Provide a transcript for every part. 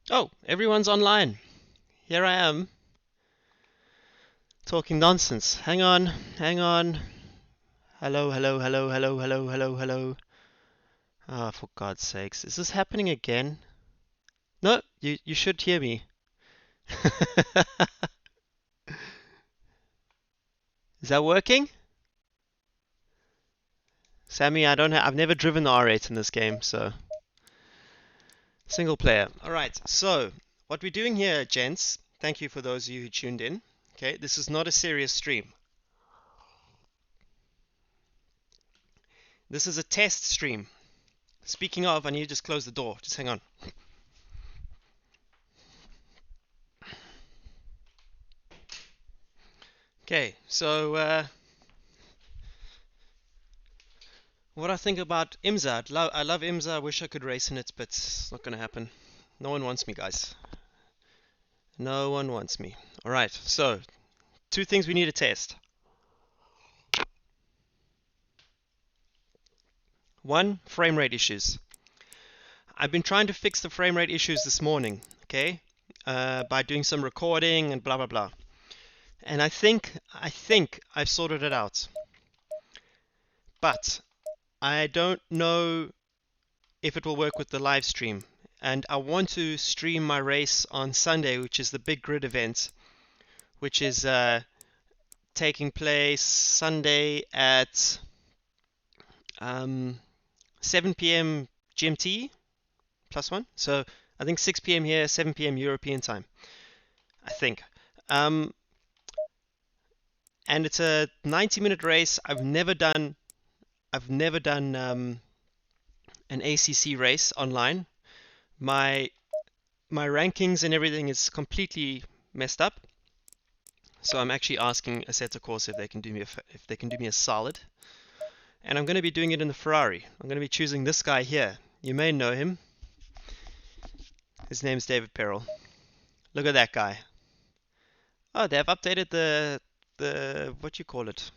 Oh, everyone's online. Here I am, talking nonsense. Hang on, hang on. Hello, hello, hello, hello, hello, hello, hello. Ah, for God's sakes. Is this happening again? No, you should hear me. Is that working? Sammy, I've never driven the R8 in this game, so single player. All right. So, what we're doing here, gents, thank you for those of you who tuned in. Okay, this is not a serious stream. This is a test stream. Speaking of, I need to just close the door. Just hang on. Okay, so what I think about IMSA. I love IMSA. I wish I could race in it, but it's not going to happen. No one wants me, guys. No one wants me. All right, so two things we need to test. One, frame rate issues. I've been trying to fix the frame rate issues this morning, okay, by doing some recording and blah blah blah. And I think I've sorted it out, but I don't know if it will work with the live stream. And I want to stream my race on Sunday, which is the BigGrid event, which is taking place Sunday at 7 p.m. GMT +1. So I think 6 p.m. here, 7 p.m. European time. I think. Um, and it's a 90-minute race. I've never done an ACC race online. My my rankings and everything is completely messed up. So I'm actually asking Assetto Corsa if they can do me a solid. And I'm going to be doing it in the Ferrari. I'm going to be choosing this guy here. You may know him. His name's David Perel. Look at that guy. Oh, they have updated the what you call it?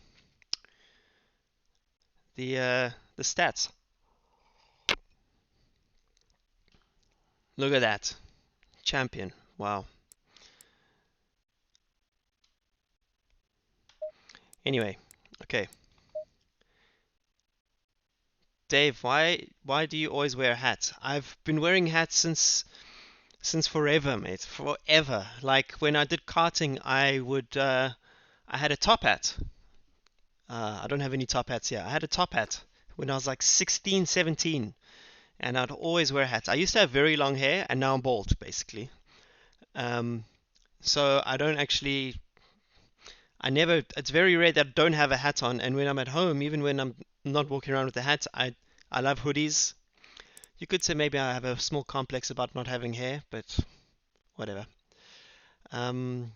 The stats. Look at that. Champion. Wow. Anyway, okay. Dave, why do you always wear a hat? I've been wearing hats since forever, mate. Forever. Like when I did karting, I had a top hat. I don't have any top hats here. I had a top hat when I was like 16, 17, and I'd always wear hats. I used to have very long hair, and now I'm bald, basically. Um, so I don't actually, I never, it's very rare that I don't have a hat on, and when I'm at home, even when I'm not walking around with a hat, I love hoodies. You could say maybe I have a small complex about not having hair, but whatever. Um,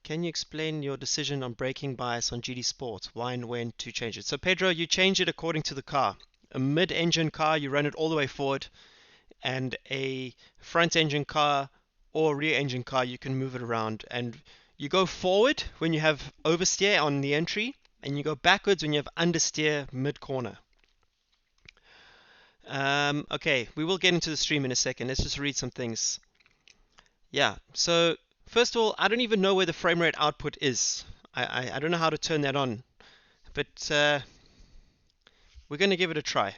can you explain your decision on braking bias on GT Sport? Why and when to change it? So Pedro, you change it according to the car. A mid-engine car, you run it all the way forward, and a front-engine car or rear-engine car, you can move it around. And you go forward when you have oversteer on the entry, and you go backwards when you have understeer mid-corner. Okay, we will get into the stream in a second. Let's just read some things. Yeah, so first of all, I don't even know where the frame rate output is. I don't know how to turn that on, but we're going to give it a try.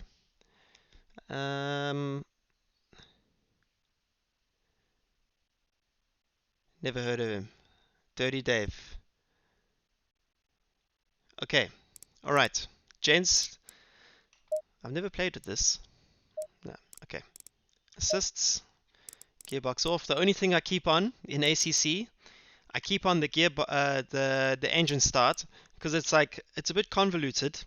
Um, Never heard of him. Dirty Dave. Okay, all right. Gents, I've never played with this. No, okay. Assists, gearbox off. The only thing I keep on in ACC, I keep on the the engine start because it's a bit convoluted.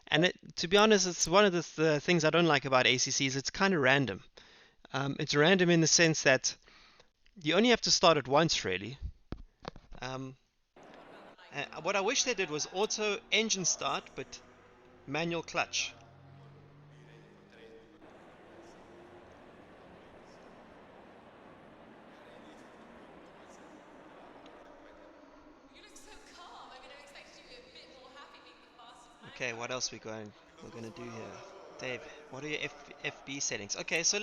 And to be honest, it's one of the things I don't like about ACC is it's kind of random. It's random in the sense that you only have to start it once, really. Um, what I wish they did was auto engine start, but manual clutch. Okay, what else we're going to do here? Dave, what are your FB settings? Okay, so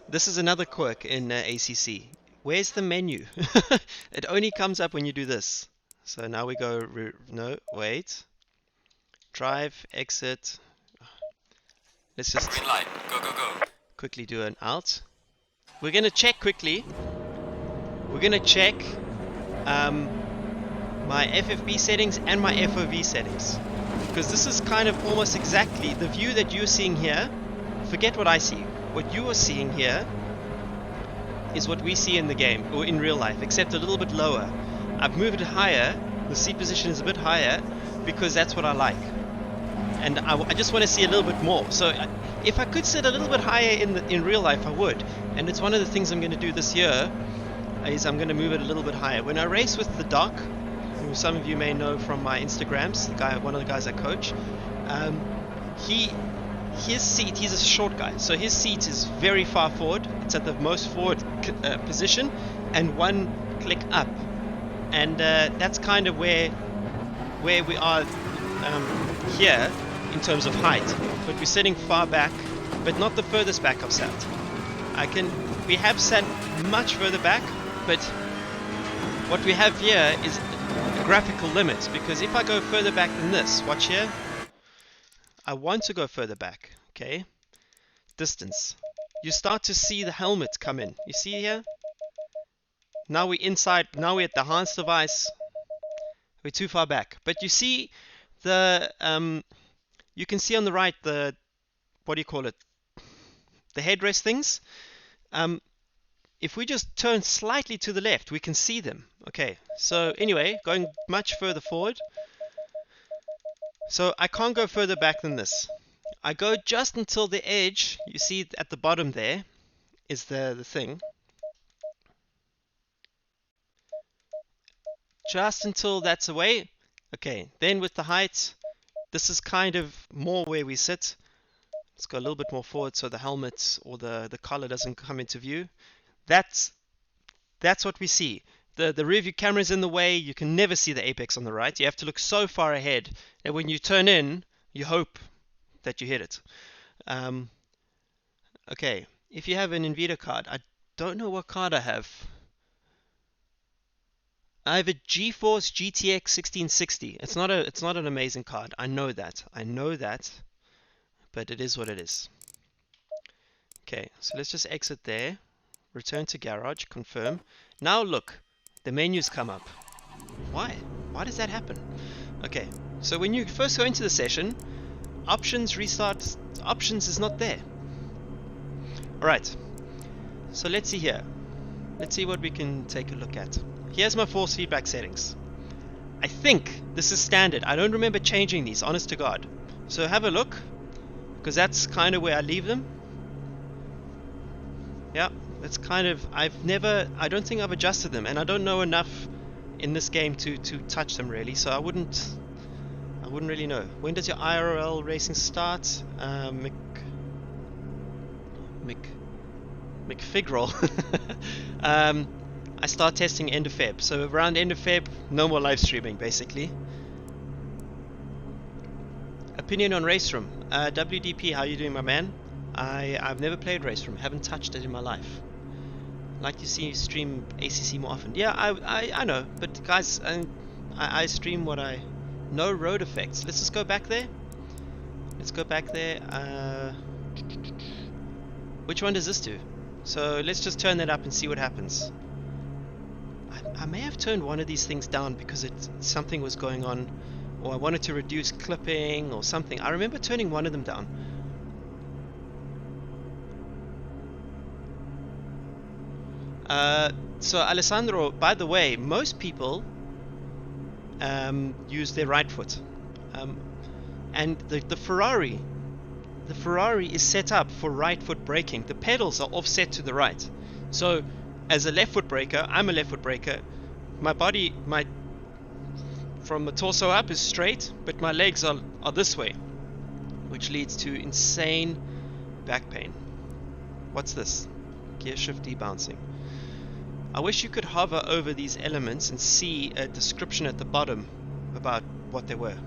This is another quirk in ACC. Where's the menu? It only comes up when you do this. So now we go, no, wait. Drive, exit. Let's just Green light, go, go, go. quickly do an alt. We're going to check quickly. We're going to check my FFB settings and my FOV settings. Because this is kind of almost exactly the view that you're seeing here. Forget what I see. What you are seeing here is what we see in the game, or in real life, except a little bit lower. I've moved it higher, the seat position is a bit higher, because that's what I like. And I just want to see a little bit more. So if I could sit a little bit higher in real life, I would. And it's one of the things I'm going to do this year, is I'm going to move it a little bit higher. When I race with the doc, who some of you may know from my Instagrams, one of the guys I coach, his seat, he's a short guy, so his seat is very far forward. It's at the most forward position and one click up, and that's kind of where we are here in terms of height. But we're sitting far back, but not the furthest back I've sat. We have sat much further back, but what we have here is a graphical limit, because if I go further back than this, watch here, I want to go further back, okay? Distance. You start to see the helmet come in. You see here? Now we're inside, now we're at the harness device. We're too far back. But you see the, you can see on the right the, what do you call it? The headrest things. If we just turn slightly to the left, we can see them. Okay, so anyway, going much further forward. So I can't go further back than this. I go just until the edge. You see at the bottom there is the thing. Just until that's away. Okay, then with the height, this is kind of more where we sit. Let's go a little bit more forward so the helmet or the collar doesn't come into view. That's what we see. The rear view camera is in the way. You can never see the apex on the right. You have to look so far ahead that when you turn in, you hope that you hit it. Okay, if you have an Invita card, I don't know what card I have. I have a GeForce GTX 1660. It's not an amazing card. I know that, but it is what it is. Okay, so let's just exit there. Return to garage. Confirm. Now look. The menus come up. Why? Why does that happen? Okay, so when you first go into the session, options, restart, options is not there. Alright, so let's see here. Let's see what we can take a look at. Here's my force feedback settings. I think this is standard. I don't remember changing these, honest to God. So have a look, because that's kind of where I leave them. Yeah. That's kind of, I don't think I've adjusted them, and I don't know enough in this game to touch them really, so I wouldn't really know. When does your IRL racing start? McFigrel. I start testing end of Feb, so around end of Feb, no more live streaming basically. Opinion on Race Room. WDP, how you doing, my man? I've never played Race Room, haven't touched it in my life. Like to see you stream ACC more often. Yeah, I know, but guys, I stream what I know. Road effects. Let's just go back there. Let's go back there. Which one does this do? So let's just turn that up and see what happens. I may have turned one of these things down because something was going on, or I wanted to reduce clipping or something. I remember turning one of them down. So Alessandro, by the way, most people use their right foot, and the Ferrari is set up for right foot braking. The pedals are offset to the right, so as a left foot braker, I'm a left foot braker. My body, from the torso up is straight, but my legs are this way, which leads to insane back pain. What's this? Gear shift debouncing. I wish you could hover over these elements and see a description at the bottom about what they were.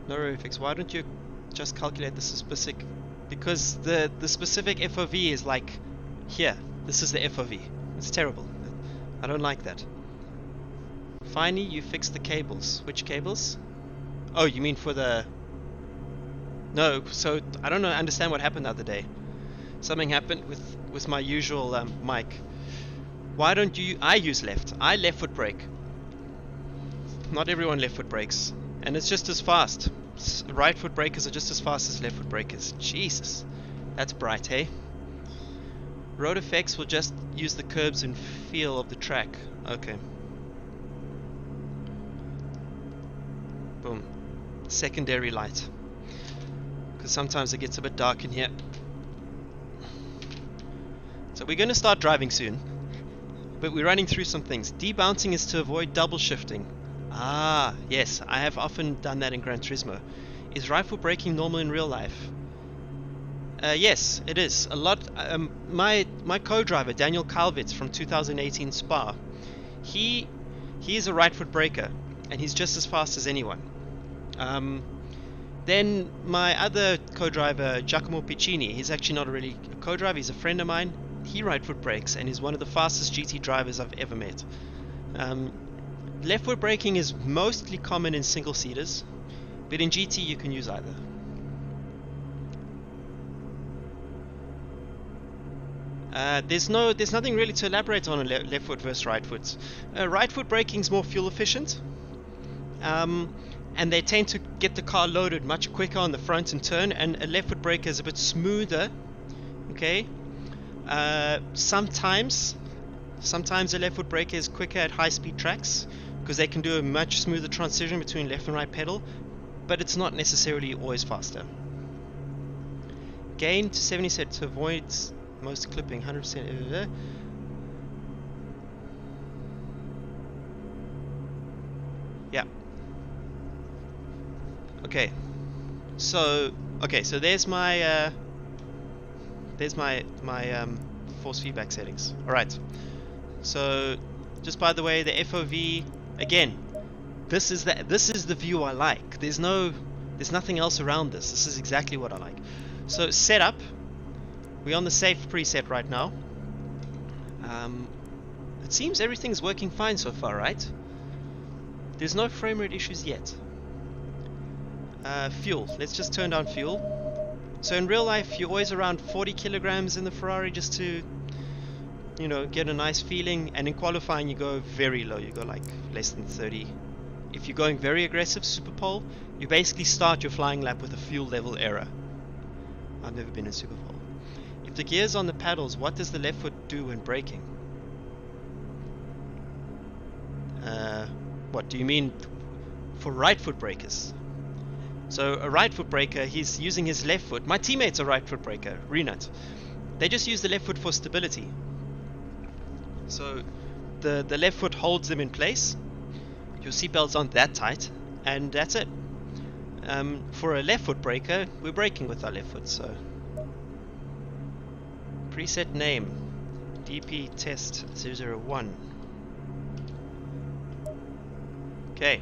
No fix. Why don't you just calculate the specific, because the specific FOV is like here. This is the FOV. It's terrible. I don't like that. Finally, you fixed the cables. Which cables? Oh, you mean for the... No, so I don't understand what happened the other day. Something happened with my usual mic. Why don't you... I use left. I left foot brake. Not everyone left foot brakes. And it's just as fast. Right foot brakers are just as fast as left foot brakers. Jesus. That's bright, hey? Road effects will just use the curbs and feel of the track. Okay. Boom. Secondary light. Because sometimes it gets a bit dark in here. So we're going to start driving soon. But we're running through some things. Debouncing is to avoid double shifting. Ah, yes. I have often done that in Gran Turismo. Is right foot braking normal in real life? Yes, it is. A lot. My co-driver, Daniel Kalvitz from 2018 Spa, he is a right foot braker, and he's just as fast as anyone. Then my other co-driver, Giacomo Piccini, he's actually not really a co-driver, he's a friend of mine. He right foot brakes, and he's one of the fastest GT drivers I've ever met. Left foot braking is mostly common in single seaters, but in GT you can use either. There's nothing really to elaborate on left foot versus right foot. Right foot braking is more fuel efficient, and they tend to get the car loaded much quicker on the front and turn, and a left foot braker is a bit smoother. Okay. Sometimes a left foot braker is quicker at high speed tracks because they can do a much smoother transition between left and right pedal, but it's not necessarily always faster. Gain to 70 set to avoid most clipping, 100%. Yeah. Okay. So there's my force feedback settings. All right. So just by the way, the FOV again. This is the view I like. There's nothing else around this. This is exactly what I like. So setup. We're on the safe preset right now. It seems everything's working fine so far, right? There's no frame rate issues yet. Fuel. Let's just turn down fuel. So in real life, you're always around 40 kilograms in the Ferrari just to, get a nice feeling. And in qualifying, you go very low. You go like less than 30. If you're going very aggressive, super pole, you basically start your flying lap with a fuel level error. I've never been in super pole. If the gear's on the paddles, what does the left foot do when braking? What do you mean for right foot brakers? So a right foot braker, he's using his left foot. My teammate's a right foot braker, Renat. They just use the left foot for stability. So the left foot holds them in place. Your seatbelts aren't that tight, and that's it. For a left foot braker, we're braking with our left foot. So preset name DP test 001. Okay.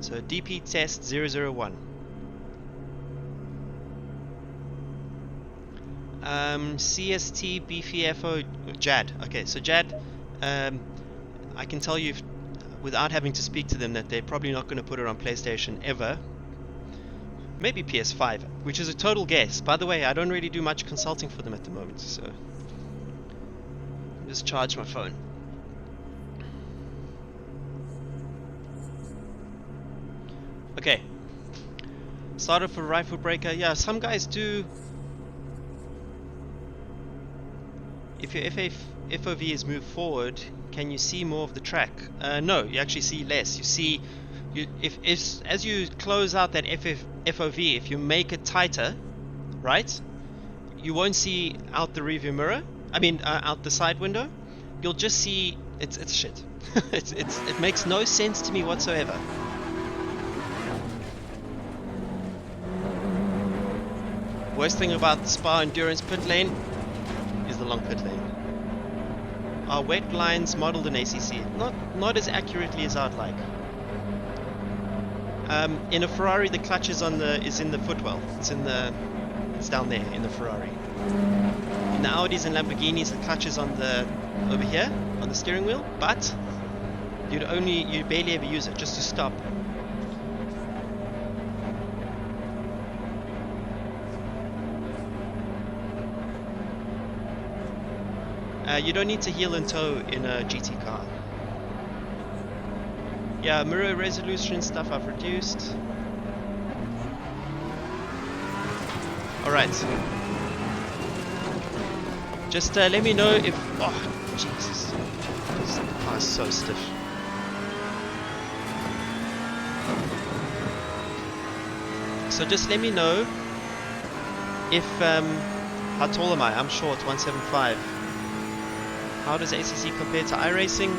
So DP test 001. CST BFO Jad. Okay, so Jad, I can tell you without having to speak to them that they're probably not going to put it on PlayStation ever. Maybe PS5, which is a total guess. By the way, I don't really do much consulting for them at the moment, so just charge my phone. Okay, started for right foot braker. Yeah, some guys do. If your FOV is moved forward, can you see more of the track? No, you actually see less. You see, as you close out that FOV, if you make it tighter, right, you won't see out the rearview mirror. I mean, out the side window. You'll just see it's shit. It makes no sense to me whatsoever. Worst thing about the Spa Endurance pit lane is the long pit lane. Are wet lines modeled in ACC? Not as accurately as I'd like. In a Ferrari, the clutch is in the footwell. It's down there in the Ferrari. In the Audis and Lamborghinis, the clutch is over here on the steering wheel, but you barely ever use it, just to stop. You don't need to heel and toe in a GT car. Yeah, mirror resolution stuff I've reduced. Alright. Just let me know if... Oh, Jesus. This car is so stiff. So just let me know if... how tall am I? I'm short, 175. How does ACC compare to iRacing?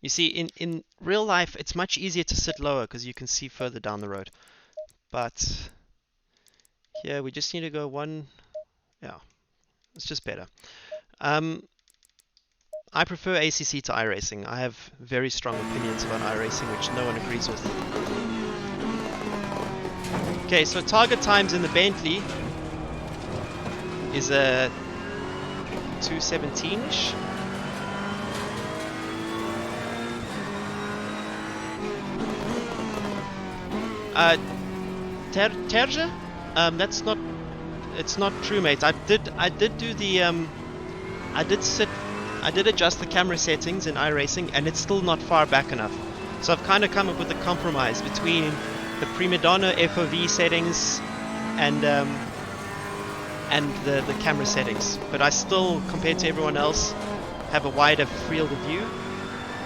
You see, in real life, it's much easier to sit lower because you can see further down the road. But here, we just need to go one... Yeah, it's just better. I prefer ACC to iRacing. I have very strong opinions about iRacing, which no one agrees with. Okay, so target times in the Bentley is a 217-ish. Terje? That's not. It's not true, mate. I did do the. I did adjust the camera settings in iRacing, and it's still not far back enough. So I've kind of come up with a compromise between the prima donna FOV settings and the camera settings. But I still, compared to everyone else, have a wider field of view,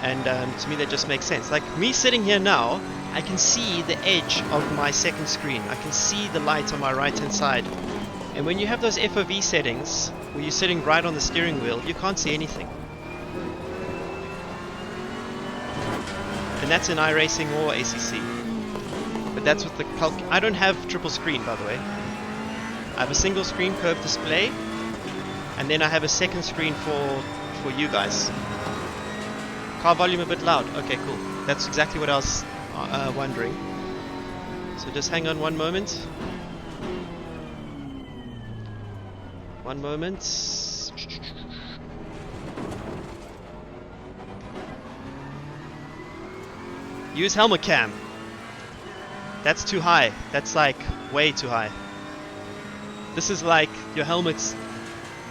and to me that just makes sense. Like me sitting here now, I can see the edge of my second screen. I can see the light on my right hand side. And when you have those FOV settings, where you're sitting right on the steering wheel, you can't see anything. And that's in iRacing or ACC. But that's with the I don't have triple screen, by the way. I have a single screen curved display, and then I have a second screen for you guys. Car volume a bit loud. Okay, cool. That's exactly what I was wondering. So just hang on one moment. One moment. Use helmet cam. That's too high. That's like way too high. This is like your helmet's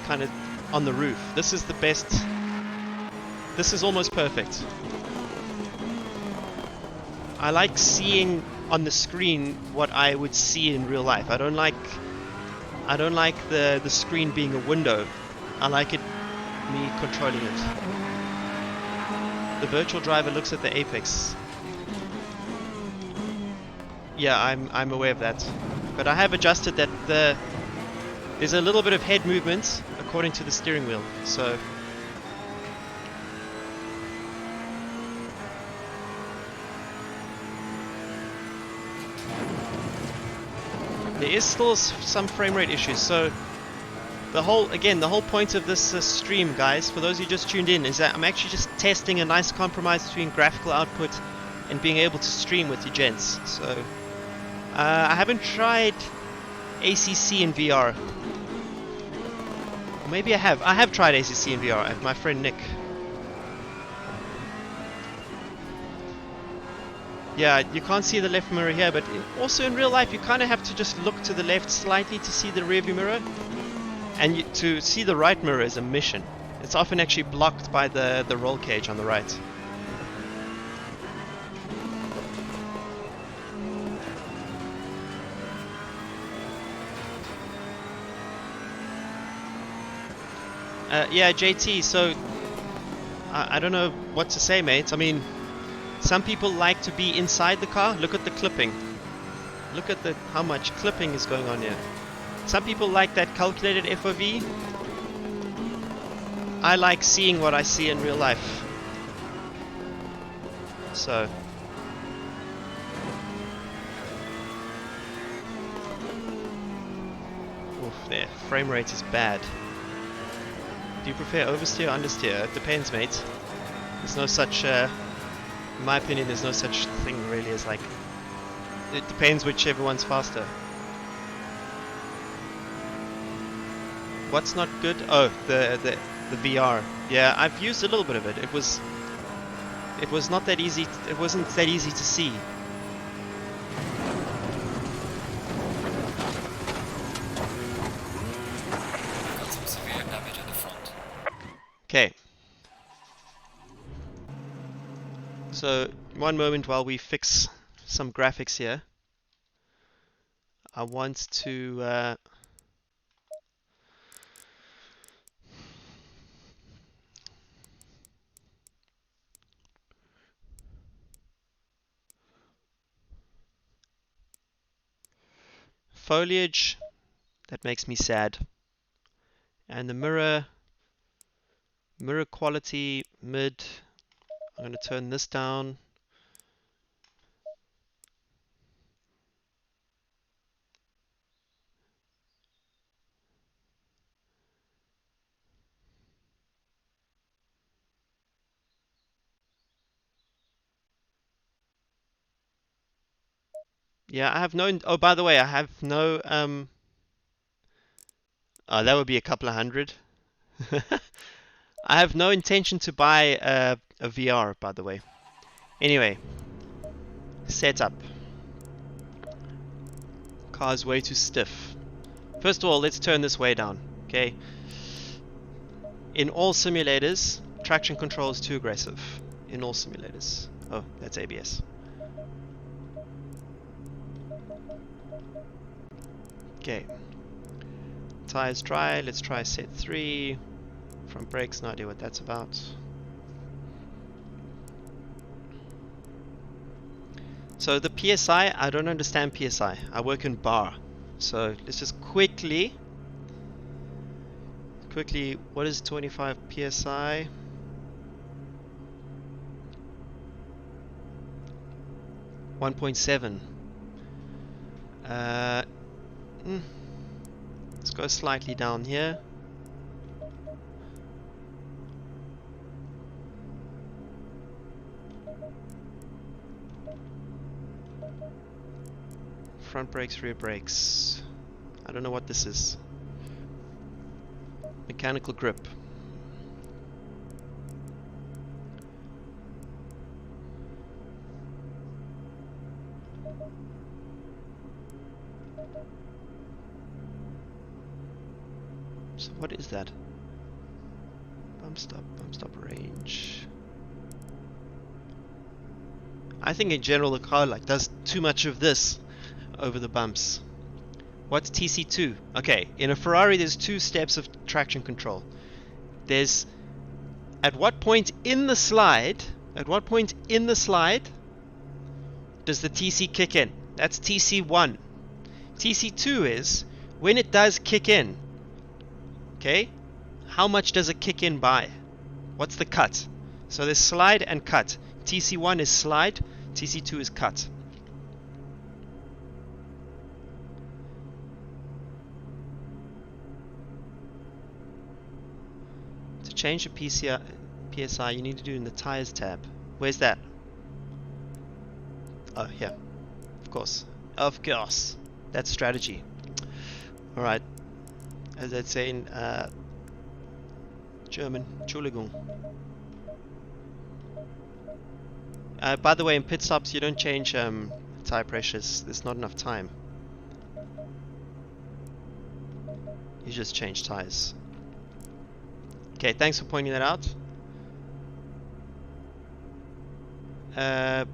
kind of on the roof. This is the best. This is almost perfect. I like seeing on the screen what I would see in real life. I don't like the screen being a window. I like it me controlling it. The virtual driver looks at the apex. Yeah, I'm aware of that. But I have adjusted that there's a little bit of head movement according to the steering wheel. So there is still some frame rate issues. So the whole point of this stream, guys, for those who just tuned in, is that I'm actually just testing a nice compromise between graphical output and being able to stream with you gents. So I haven't tried ACC in VR. Or maybe I have. I have tried ACC in VR. I have my friend Nick. Yeah, you can't see the left mirror here, but also in real life you kind of have to just look to the left slightly to see the rearview mirror, and to see the right mirror is a mission. It's often actually blocked by the roll cage on the right. Yeah, JT, so I don't know what to say, mate. I mean, some people like to be inside the car. Look at the clipping. Look at how much clipping is going on here. Some people like that calculated FOV. I like seeing what I see in real life. So oof, there. Frame rate is bad. Do you prefer oversteer or understeer? It depends, mate. There's no such in my opinion, there's no such thing really as like it depends whichever one's faster. What's not good? Oh, the VR. Yeah, I've used a little bit of it. It was not that easy. It wasn't that easy to see. Got some severe damage at the front. Okay. So, one moment while we fix some graphics here. I want to foliage, that makes me sad. And the mirror quality mid. I'm going to turn this down. Yeah, I have no. Oh, by the way, I have no. Oh, that would be a couple of hundred. I have no intention to buy a VR, by the way. Anyway, setup. Car's way too stiff. First of all, let's turn this way down. Okay. In all simulators, traction control is too aggressive. In all simulators. Oh, that's ABS. Okay. Tires dry. Let's try set 3. Front brakes, no idea what that's about. So the PSI, I don't understand PSI. I work in bar. So let's just quickly, what is 25 PSI? .7. Let's go slightly down here. Front brakes, rear brakes. I don't know what this is. Mechanical grip. So what is that? Bump stop range. I think in general the car like does too much of this over the bumps. What's TC2? Okay, in a Ferrari there's 2 steps of traction control. There's at what point in the slide does the TC kick in? That's TC1. TC2 is when it does kick in. Okay? How much does it kick in by? What's the cut? So there's slide and cut. TC1 is slide, TC2 is cut. To change the PSI, you need to do it in the tires tab. Where's that? Oh, here. Of course. Of course. That's strategy. Alright. As I'd say in German, Entschuldigung. By the way, in pit stops you don't change tire pressures. There's not enough time. You just change tires. Okay, thanks for pointing that out.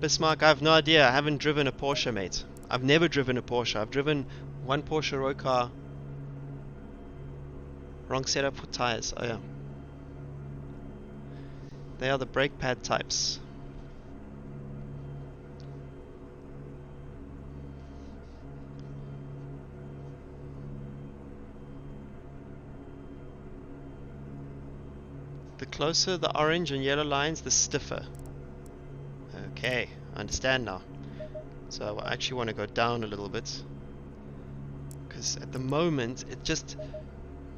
Bismarck, I have no idea. I haven't driven a Porsche, mate. I've never driven a Porsche. I've driven one Porsche road car. Wrong setup for tires. Oh yeah. They are the brake pad types. The closer the orange and yellow lines, the stiffer. Okay, I understand now. So I actually want to go down a little bit. Because at the moment,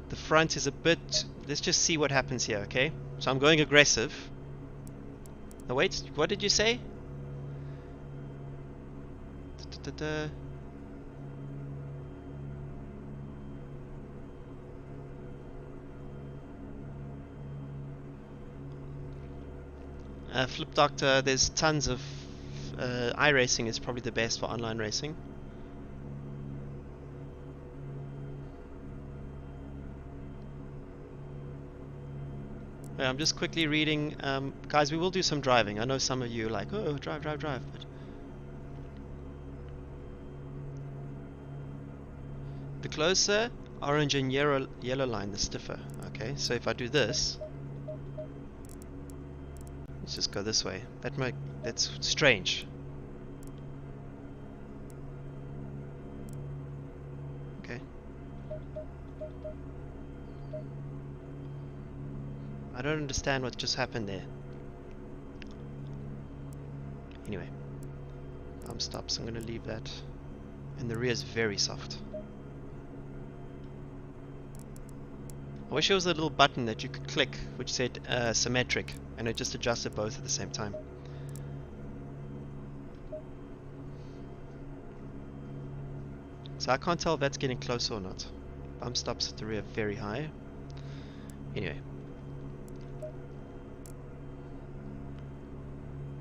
the front is a bit... Let's just see what happens here, okay? So I'm going aggressive. No, wait, what did you say? Da-da-da. Flip Doctor, there's tons of iRacing is probably the best for online racing. I'm just quickly reading. Guys, we will do some driving. I know some of you are like, oh, drive, drive, drive. But the closer orange and yellow line, the stiffer. Okay, so if I do this, let's just go this way. That's strange. Okay. I don't understand what just happened there. Anyway, bump stops. I'm going to leave that. And the rear is very soft. I wish there was a little button that you could click which said Symmetric, and it just adjusted both at the same time. So I can't tell if that's getting closer or not. Bump stops at the rear very high. Anyway.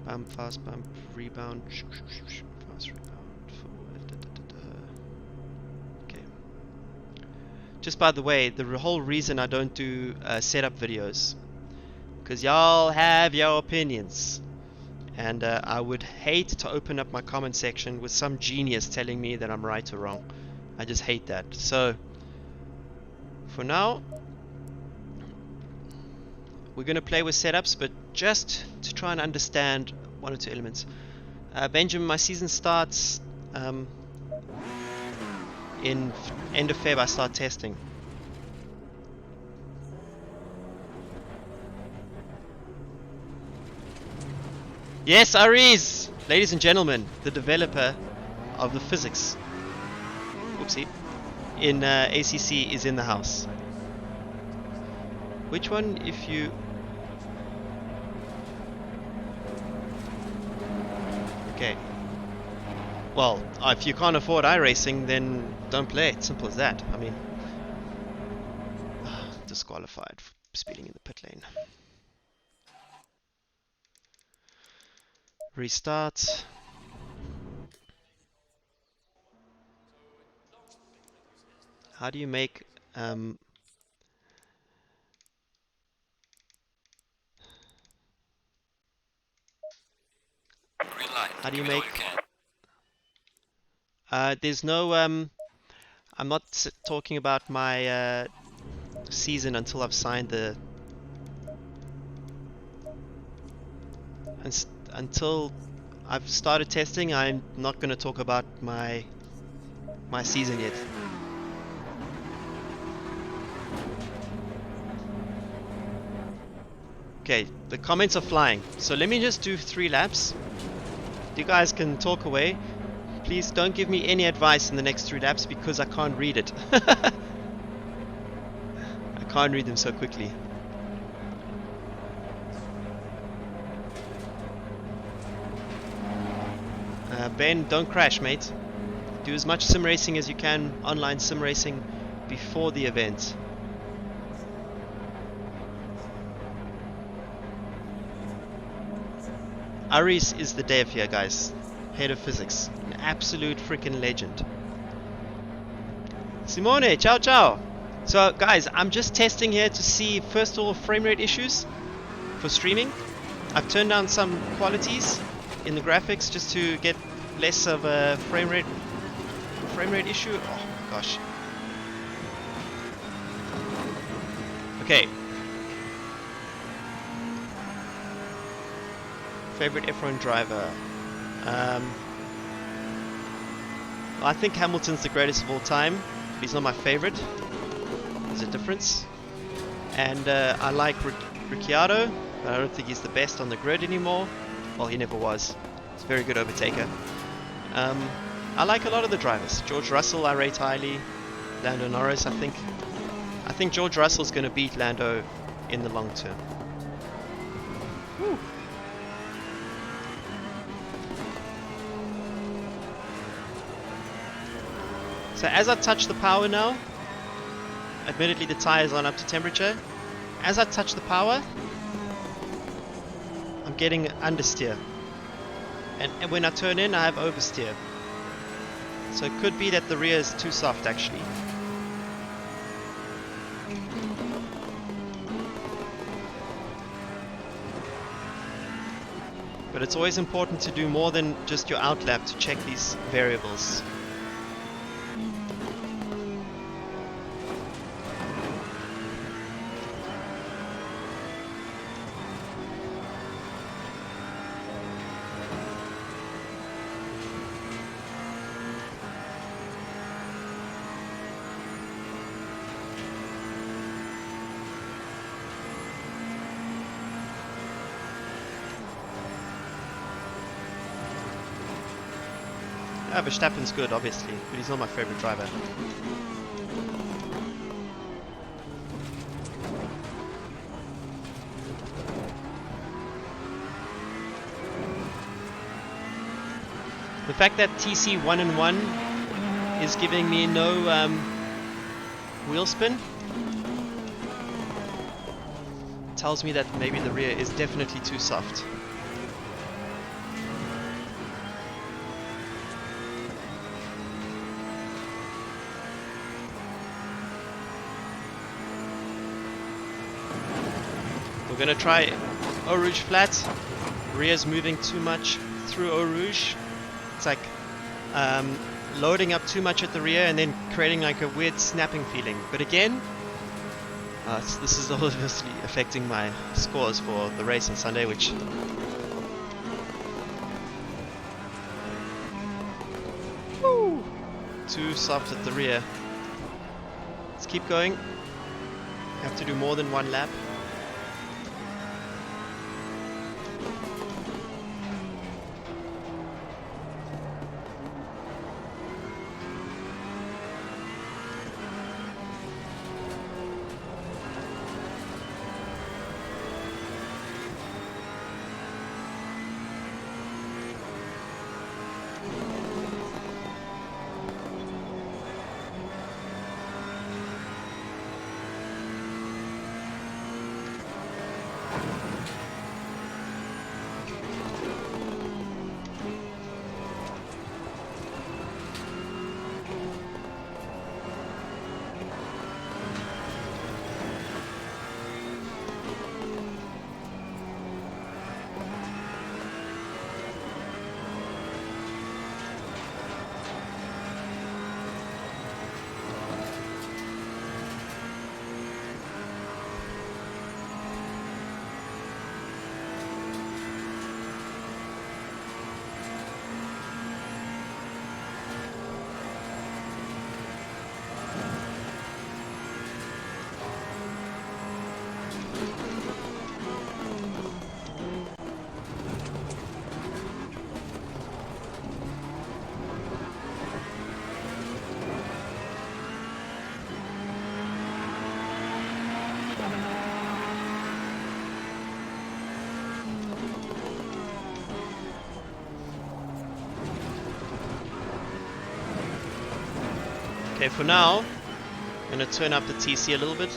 Bump, fast bump, rebound, fast rebound, forward, Okay. Just by the way, the whole reason I don't do setup videos, because y'all have your opinions, and I would hate to open up my comment section with some genius telling me that I'm right or wrong. I just hate that. So for now, we're going to play with setups, but just to try and understand one or two elements. Benjamin, my season starts in end of Feb. I start testing. Yes, Aries, ladies and gentlemen, the developer of the physics, oopsie, in ACC is in the house. Which one, if you... Okay. Well, if you can't afford iRacing, then don't play it. Simple as that. I mean... disqualified for speeding in the pit lane. Restart. How do you make... how do you make... there's no... I'm not talking about my season until I've signed the... Until I've started testing, I'm not going to talk about my season yet. Okay, the comments are flying. So let me just do 3 laps. You guys can talk away. Please don't give me any advice in the next 3 laps because I can't read it. I can't read them so quickly. Ben, don't crash, mate. Do as much sim racing as you can, online sim racing, before the event. Aris is the dev here, guys. Head of physics. An absolute freaking legend. Simone, ciao ciao. So guys, I'm just testing here to see first of all frame rate issues for streaming. I've turned down some qualities in the graphics just to get less of a frame rate issue. Oh my gosh. Okay. Favorite F1 driver. I think Hamilton's the greatest of all time, but he's not my favorite. There's a difference. And I like Ricciardo, but I don't think he's the best on the grid anymore. Well, he never was. He's a very good overtaker. I like a lot of the drivers. George Russell I rate highly. Lando Norris, I think George Russell's going to beat Lando in the long term. Woo. So as I touch the power now, admittedly the tires aren't up to temperature. As I touch the power, I'm getting understeer. And when I turn in, I have oversteer. So it could be that the rear is too soft actually. But it's always important to do more than just your outlap to check these variables. Verstappen's good, obviously, but he's not my favorite driver. The fact that TC 1-1 is giving me no wheel spin tells me that maybe the rear is definitely too soft. We're gonna try Eau Rouge flat. Rear's moving too much through Eau Rouge. It's like loading up too much at the rear and then creating like a weird snapping feeling. But again, this is obviously affecting my scores for the race on Sunday, which too soft at the rear. Let's keep going. Have to do more than one lap. Okay, for now, I'm going to turn up the TC a little bit.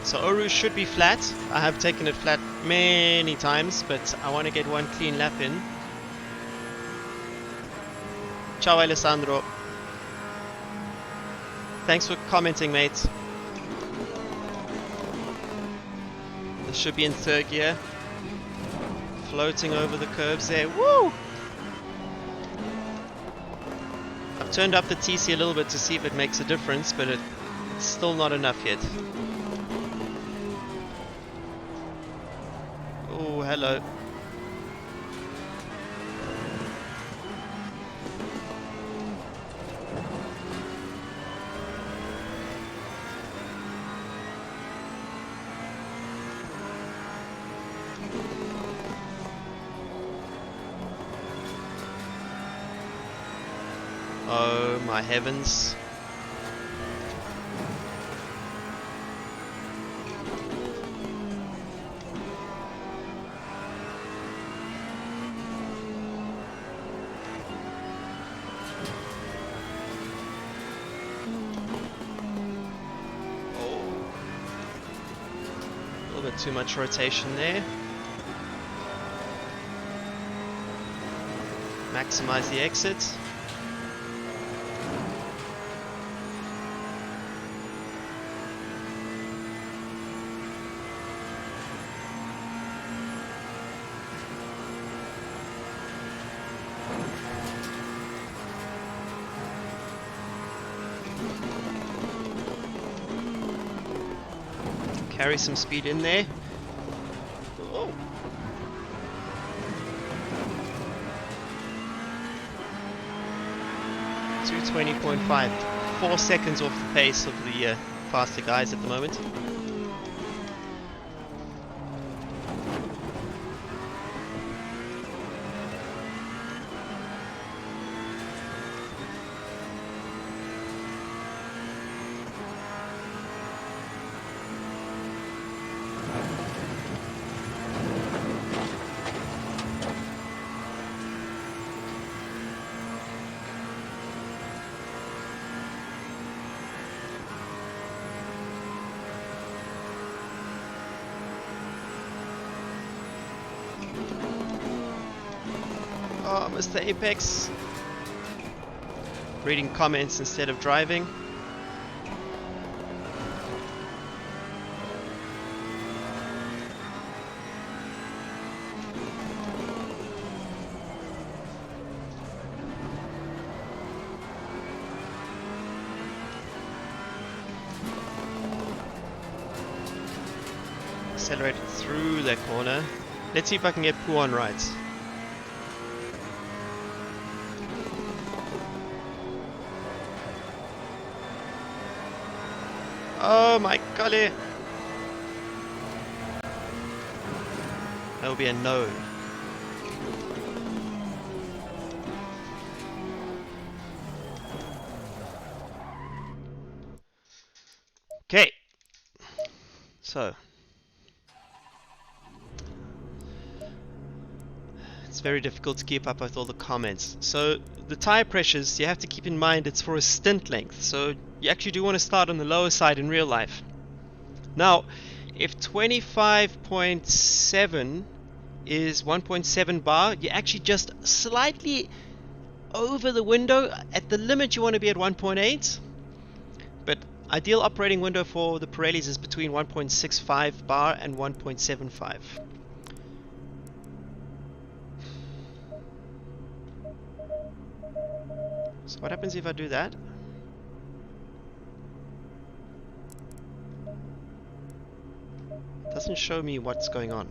So Eau Rouge should be flat. I have taken it flat many times, but I want to get one clean lap in. Ciao Alessandro. Thanks for commenting, mate. This should be in third gear. Floating over the curves there. Woo! I've turned up the TC a little bit to see if it makes a difference, but it's still not enough yet. Oh, hello. Oh my heavens. Got too much rotation there. Maximize the exit. Carry some speed in there. Oh. .5, 4 seconds off the pace of the faster guys at the moment. Oh, Mr. Apex. Reading comments instead of driving. Accelerated through that corner. Let's see if I can get Poo on right. Oh my golly! That will be a no. Okay. So. It's very difficult to keep up with all the comments. So the tire pressures, you have to keep in mind it's for a stint length. So you actually do want to start on the lower side in real life. Now, if 25.7 is 1.7 bar, you're actually just slightly over the window. At the limit, you want to be at 1.8. But ideal operating window for the Pirellis is between 1.65 bar and 1.75. So what happens if I do that? It doesn't show me what's going on.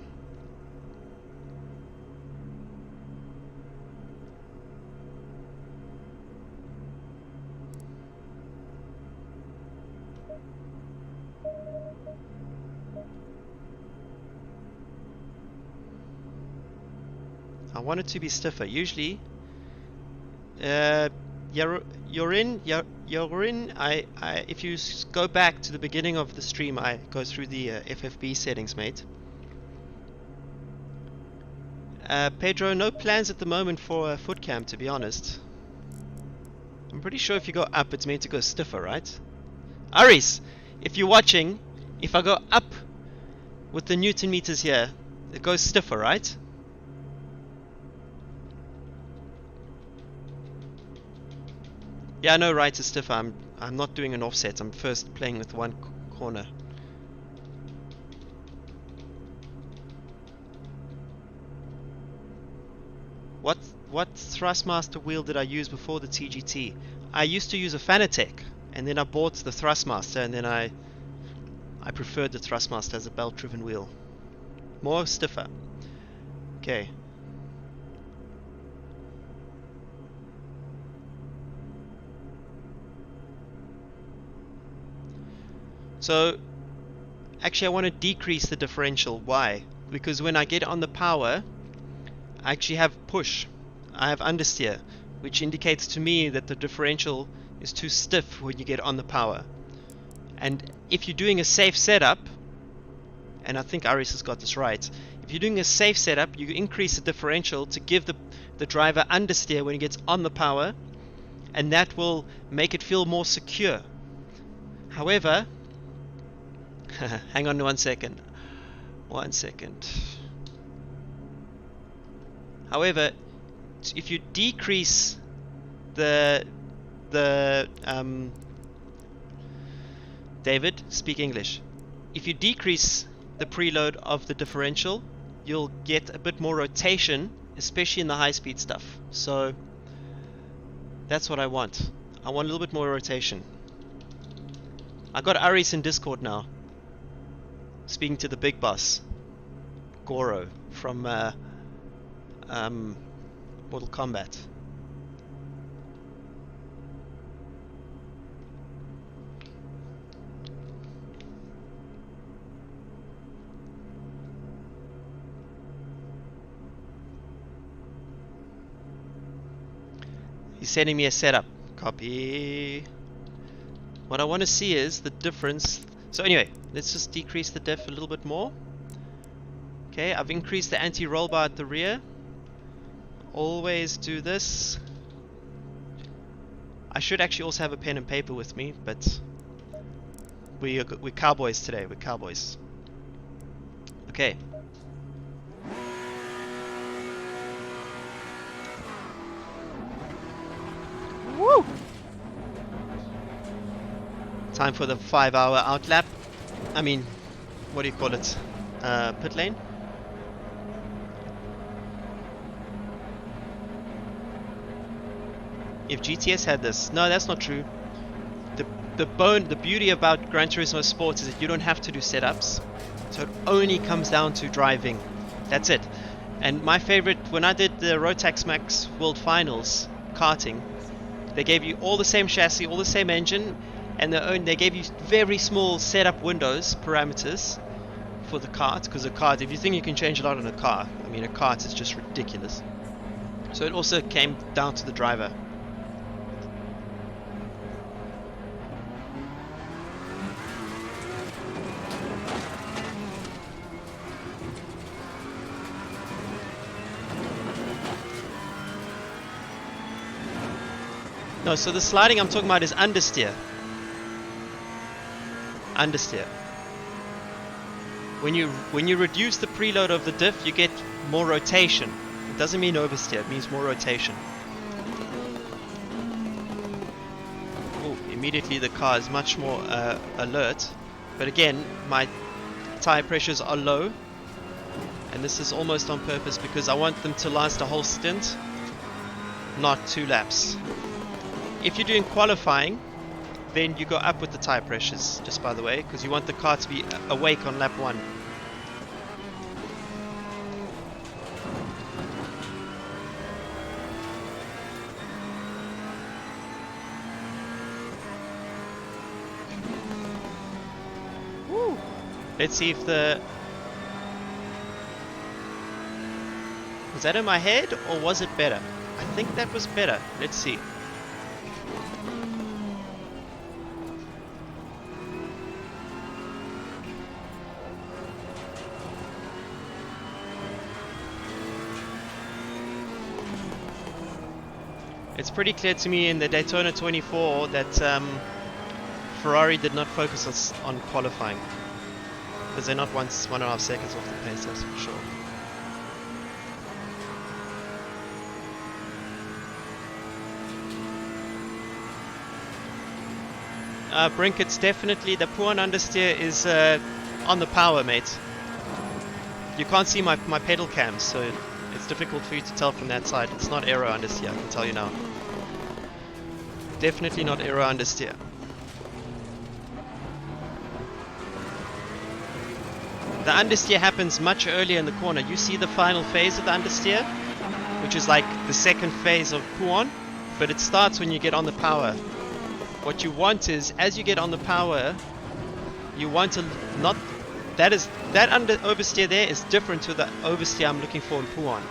I want it to be stiffer. Usually, you're in. If you go back to the beginning of the stream, I go through the FFB settings, mate. Pedro, no plans at the moment for a foot cam, to be honest. I'm pretty sure if you go up, it's meant to go stiffer, right? Aris, if you're watching, if I go up with the Newton meters here, it goes stiffer, right? Yeah, no, right, it's stiffer. I'm not doing an offset. I'm first playing with one corner. What Thrustmaster wheel did I use before the TGT? I used to use a Fanatec, and then I bought the Thrustmaster, and then I preferred the Thrustmaster as a belt-driven wheel. More stiffer. Okay. So, actually I want to decrease the differential. Why? Because when I get on the power, I actually have push. I have understeer, which indicates to me that the differential is too stiff when you get on the power. And if you're doing a safe setup, and I think Aris has got this right, if you're doing a safe setup, you increase the differential to give the driver understeer when he gets on the power, and that will make it feel more secure. However, hang on 1 second. 1 second. However, if you decrease the David, speak English. If you decrease the preload of the differential, you'll get a bit more rotation, especially in the high-speed stuff. So that's what I want. I want a little bit more rotation. I got Aris in Discord now, speaking to the big boss, Goro from Mortal Kombat. He's sending me a setup. Copy. What I want to see is the difference. So anyway, let's just decrease the diff a little bit more. Okay, I've increased the anti-roll bar at the rear. Always do this. I should actually also have a pen and paper with me, but we're cowboys today. We're cowboys. Okay. Woo! Time for the 5-hour outlap. I mean, what do you call it? Pit lane. If GTS had this, no, that's not true. The beauty about Gran Turismo Sports is that you don't have to do setups, so it only comes down to driving. That's it. And my favorite, when I did the Rotax Max World Finals karting, they gave you all the same chassis, all the same engine, and they gave you very small setup windows parameters for the kart, because a kart, if you think you can change a lot on a car, I mean a kart is just ridiculous. So it also came down to the driver. No, so the sliding I'm talking about is understeer. Understeer. When you reduce the preload of the diff, you get more rotation. It doesn't mean oversteer, it means more rotation. Ooh, immediately the car is much more alert. But again, my tire pressures are low. And this is almost on purpose because I want them to last a whole stint, not 2 laps. If you're doing qualifying, then you go up with the tire pressures, just by the way, because you want the car to be awake on lap 1. Woo. Let's see if the... Was that in my head, or was it better? I think that was better. Let's see. It's pretty clear to me in the Daytona 24 that Ferrari did not focus on qualifying, because they're not 1.5 seconds off the pace, that's for sure. Brinkets, definitely the Puan understeer is on the power, mate. You can't see my pedal cams, so it's difficult for you to tell from that side. It's not aero understeer, I can tell you now. Definitely not aero understeer. The understeer happens much earlier in the corner. You see the final phase of the understeer, which is like the second phase of Puan, but it starts when you get on the power. What you want is, as you get on the power, you want to not... That oversteer there is different to the oversteer I'm looking for in Puan.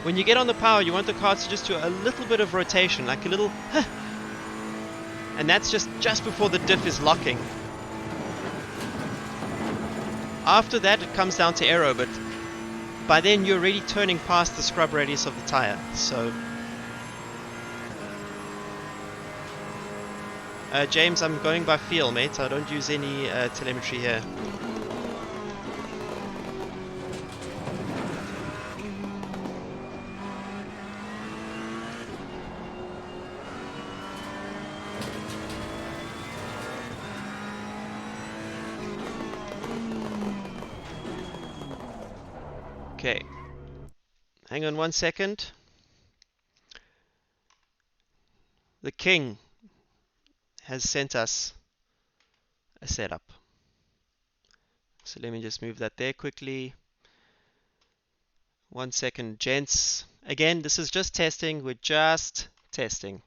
When you get on the power, you want the car to just do a little bit of rotation, like a little... And that's just before the diff is locking. After that, it comes down to aero, but by then you're already turning past the scrub radius of the tire. So, James, I'm going by feel, mate. I don't use any telemetry here. Okay, hang on 1 second. The king has sent us a setup. So let me just move that there quickly. 1 second, gents. Again, this is just testing. We're just testing.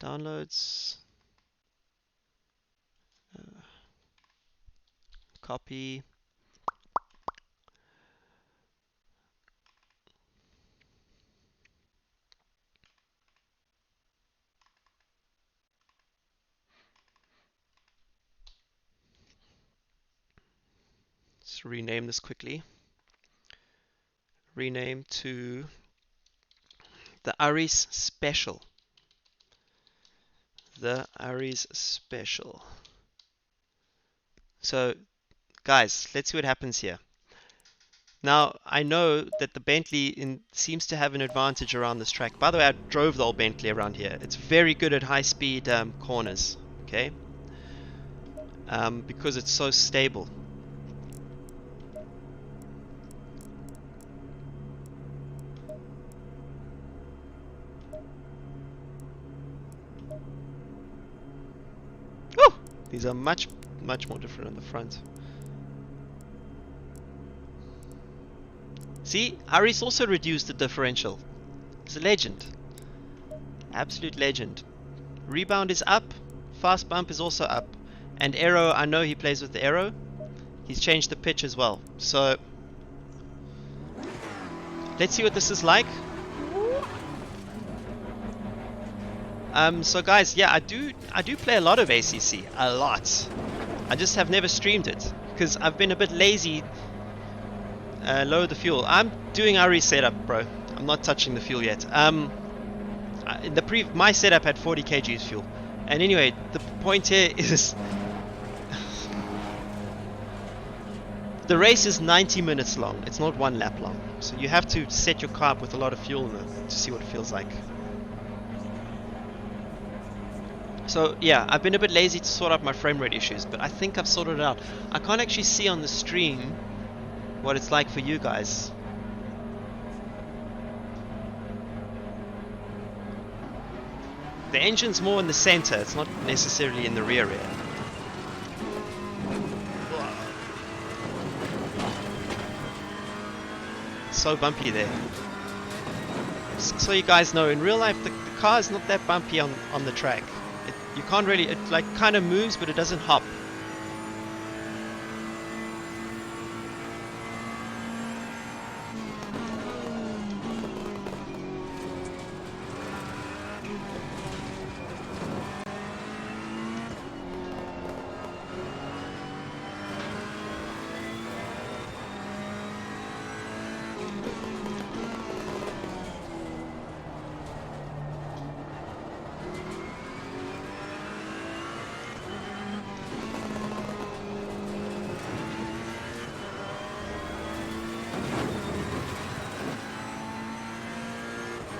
Downloads. Copy. Let's rename this quickly. Rename to the Aris Special. The Aris Special. So, guys, let's see what happens here. Now, I know that the Bentley seems to have an advantage around this track. By the way, I drove the old Bentley around here. It's very good at high-speed corners, okay? Because it's so stable. Woo! These are much more different on the front. See, Aris also reduced the differential. He's a legend. Absolute legend. Rebound is up. Fast bump is also up. And aero, I know he plays with the aero. He's changed the pitch as well. So, let's see what this is like. So guys, yeah, I do play a lot of ACC. A lot. I just have never streamed it. Because I've been a bit lazy. Lower the fuel. I'm doing Aris setup, bro. I'm not touching the fuel yet. My setup had 40 kgs fuel. And anyway, the point here is the race is 90 minutes long. It's not 1 lap long. So you have to set your car up with a lot of fuel in it to see what it feels like. So yeah, I've been a bit lazy to sort out my frame rate issues, but I think I've sorted it out. I can't actually see on the stream what it's like for you guys. The engine's more in the center, it's not necessarily in the rear end. So bumpy there. So you guys know, in real life the car is not that bumpy on the track. You can't really, it like kind of moves but it doesn't hop.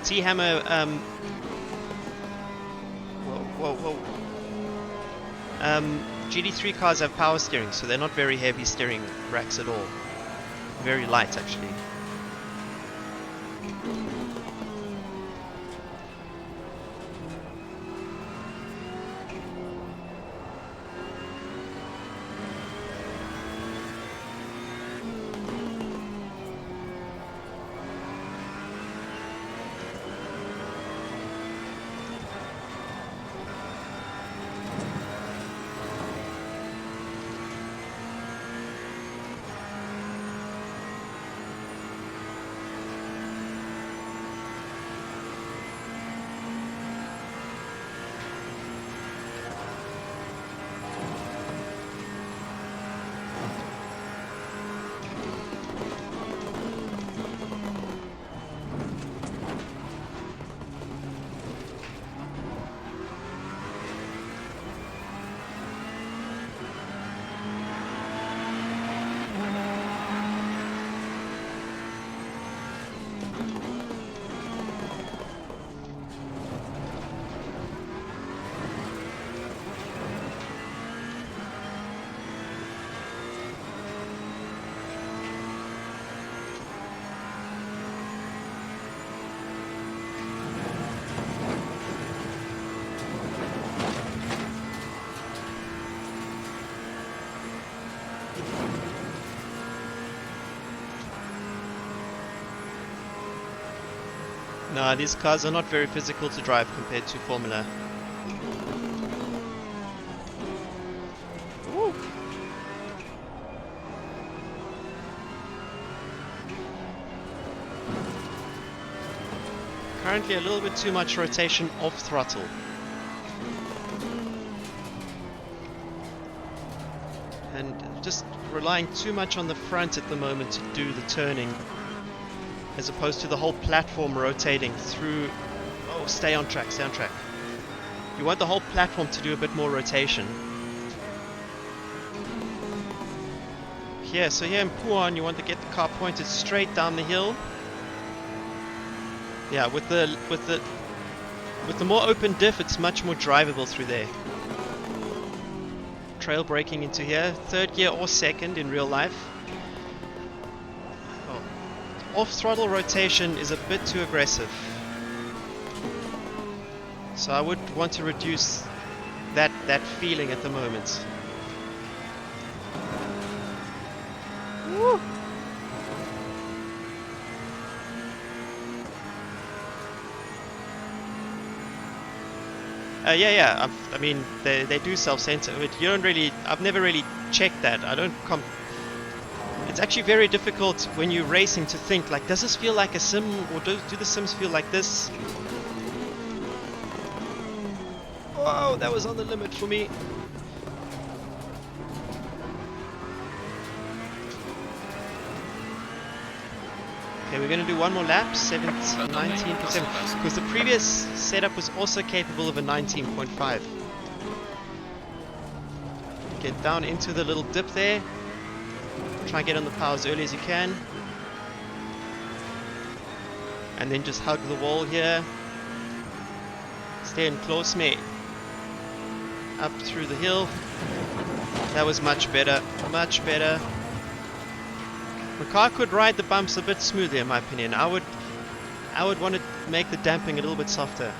T-Hammer, whoa. GT3 cars have power steering, so they're not very heavy steering racks at all. Very light, actually. No, these cars are not very physical to drive compared to Formula. Woo. Currently a little bit too much rotation off throttle. And just relying too much on the front at the moment to do the turning, as opposed to the whole platform rotating through. Oh, stay on track, stay on track. You want the whole platform to do a bit more rotation. Here, so here in Puan, you want to get the car pointed straight down the hill. Yeah, with the more open diff, it's much more drivable through there. Trail braking into here, third gear or second in real life. Oh. Off throttle rotation is a bit too aggressive, so I would want to reduce that feeling at the moment. Woo. Yeah. I mean, they do self-center, but you don't really. I've never really checked that. I don't It's actually very difficult when you're racing to think like, does this feel like a sim, or do the sims feel like this? Whoa, that was on the limit for me. Okay, we're going to do one more lap, 19.7, because the previous setup was also capable of a 19.5. Get down into the little dip there. Try and get on the power as early as you can. And then just hug the wall here. Stay in close, mate. Up through the hill. That was much better, much better. The car could ride the bumps a bit smoother, in my opinion. I would want to make the damping a little bit softer.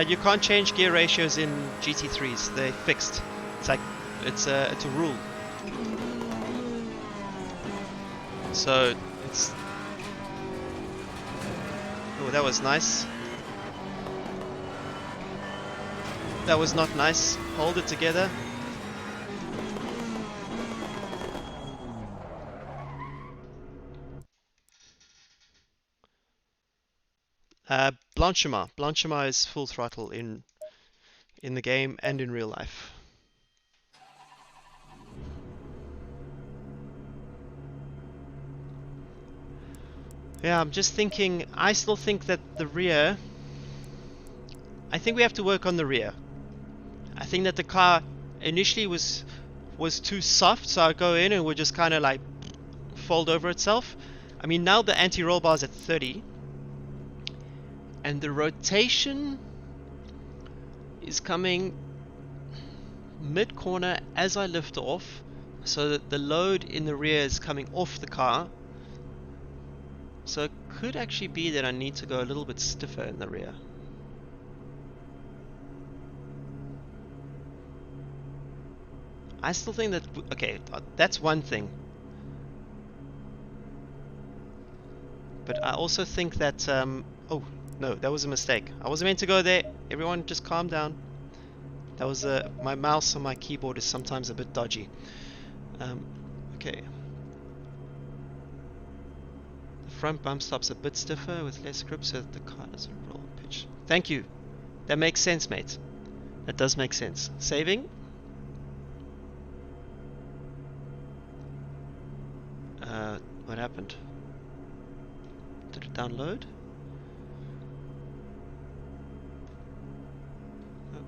You can't change gear ratios in GT3s. They're fixed. It's a rule. So it's. Oh, that was nice. That was not nice. Hold it together. Blanchimont. Blanchimont is full throttle in the game and in real life. Yeah, I'm just thinking, I still think that the rear, I think we have to work on the rear. I think that the car initially was too soft, so I go in and would just kind of like fold over itself. I mean, now the anti-roll bar is at 30. And the rotation is coming mid-corner as I lift off, so that the load in the rear is coming off the car. So it could actually be that I need to go a little bit stiffer in the rear. I still think that, okay, that's one thing. But I also think that, oh, no, that was a mistake. I wasn't meant to go there. Everyone just calm down. That was, my mouse on my keyboard is sometimes a bit dodgy. Okay. The front bump stop's a bit stiffer with less grip so that the car doesn't roll pitch. Thank you. That makes sense, mate. That does make sense. Saving. What happened? Did it download? Oh.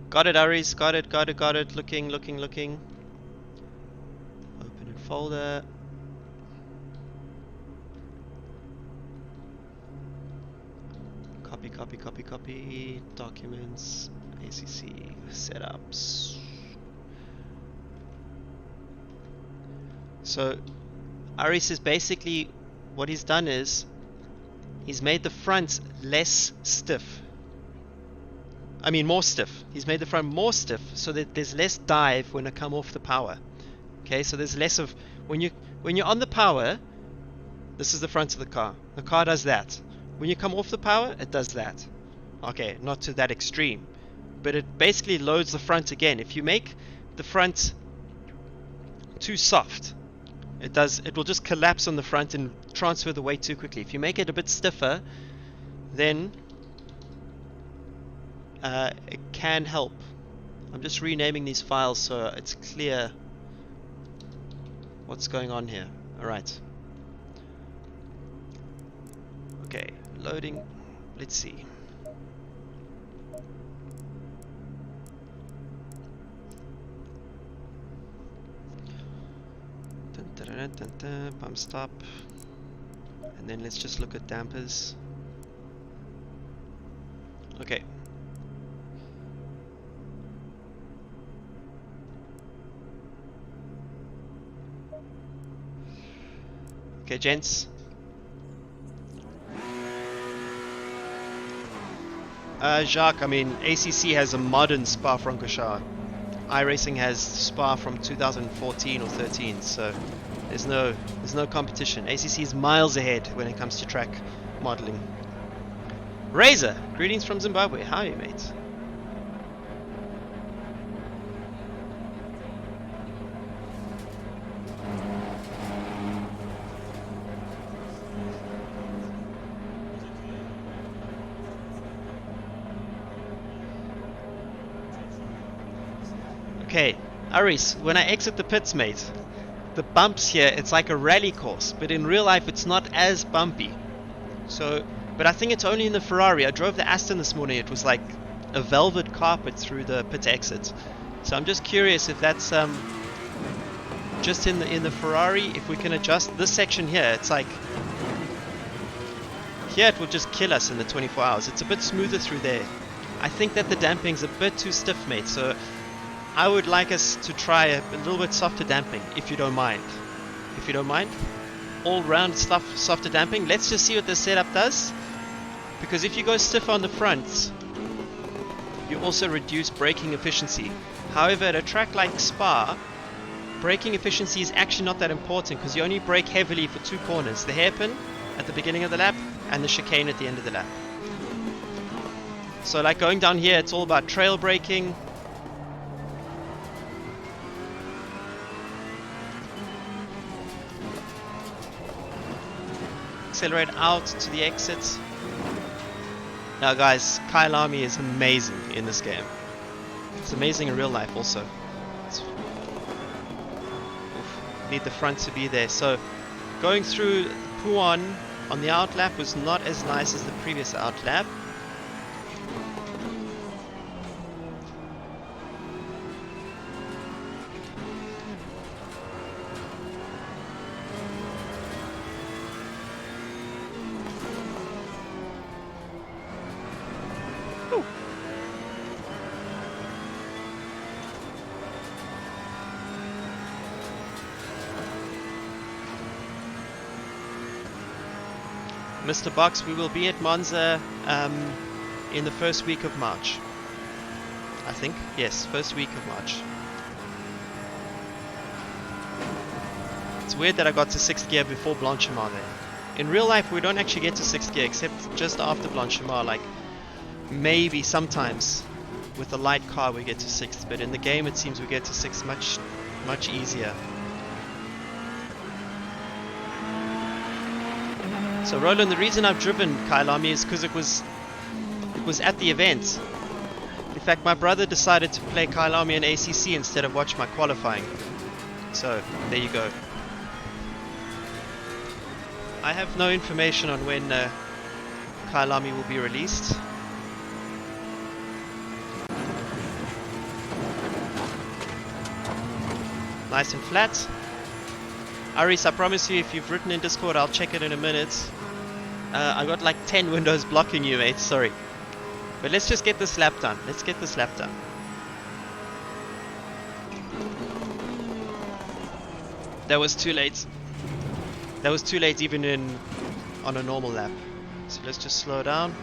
Got it, Aries. Got it. Looking. Open in folder. Copy. Documents. ACC. Setups. So, Aris is basically, what he's done is, he's made the front less stiff. I mean more stiff. He's made the front more stiff so that there's less dive when I come off the power. Okay, so there's less of when you're on the power. This is the front of the car. The car does that. When you come off the power, it does that. Okay, not to that extreme, but it basically loads the front again. If you make the front too soft, it will just collapse on the front and transfer the weight too quickly. If you make it a bit stiffer, then it can help. I'm just renaming these files so it's clear what's going on here. Alright. Okay, loading. Let's see. Pump stop. And then let's just look at dampers. Okay. Okay, gents. Jacques, I mean, ACC has a modern Spa-Francorchamps. iRacing has Spa from 2014 or 13, so there's no competition. ACC is miles ahead when it comes to track modeling. Razor, greetings from Zimbabwe. How are you, mate? Okay, Aris, when I exit the pits, mate, the bumps here, it's like a rally course, but in real life it's not as bumpy. So, but I think it's only in the Ferrari. I drove the Aston this morning, it was like a velvet carpet through the pit exit. So I'm just curious if that's just in the Ferrari, if we can adjust this section here. It's like, here it will just kill us in the 24 hours. It's a bit smoother through there. I think that the damping's a bit too stiff, mate, so I would like us to try a little bit softer damping, if you don't mind. If you don't mind, all round stuff, softer damping. Let's just see what this setup does. Because if you go stiffer on the front, you also reduce braking efficiency. However, at a track like Spa, braking efficiency is actually not that important because you only brake heavily for two corners. The hairpin at the beginning of the lap and the chicane at the end of the lap. So like going down here, it's all about trail braking. Accelerate out to the exit. Now guys, Kyalami is amazing in this game. It's amazing in real life also. Need the front to be there. So going through Puan on the out lap was not as nice as the previous out lap. Mr. Box, we will be at Monza in the first week of March. I think. Yes, first week of March. It's weird that I got to 6th gear before Blanchimont there. In real life, we don't actually get to 6th gear except just after Blanchimont. Like, maybe sometimes with a light car we get to 6th, but in the game it seems we get to 6th much easier. So Roland, the reason I've driven Kyalami is because it was at the event. In fact, my brother decided to play Kyalami in ACC instead of watch my qualifying. So there you go. I have no information on when Kyalami will be released. Nice and flat. Aris, I promise you, if you've written in Discord, I'll check it in a minute. I got like 10 windows blocking you, mate. Sorry. But let's just get this lap done. Let's get this lap done. That was too late. That was too late even on a normal lap. So let's just slow down.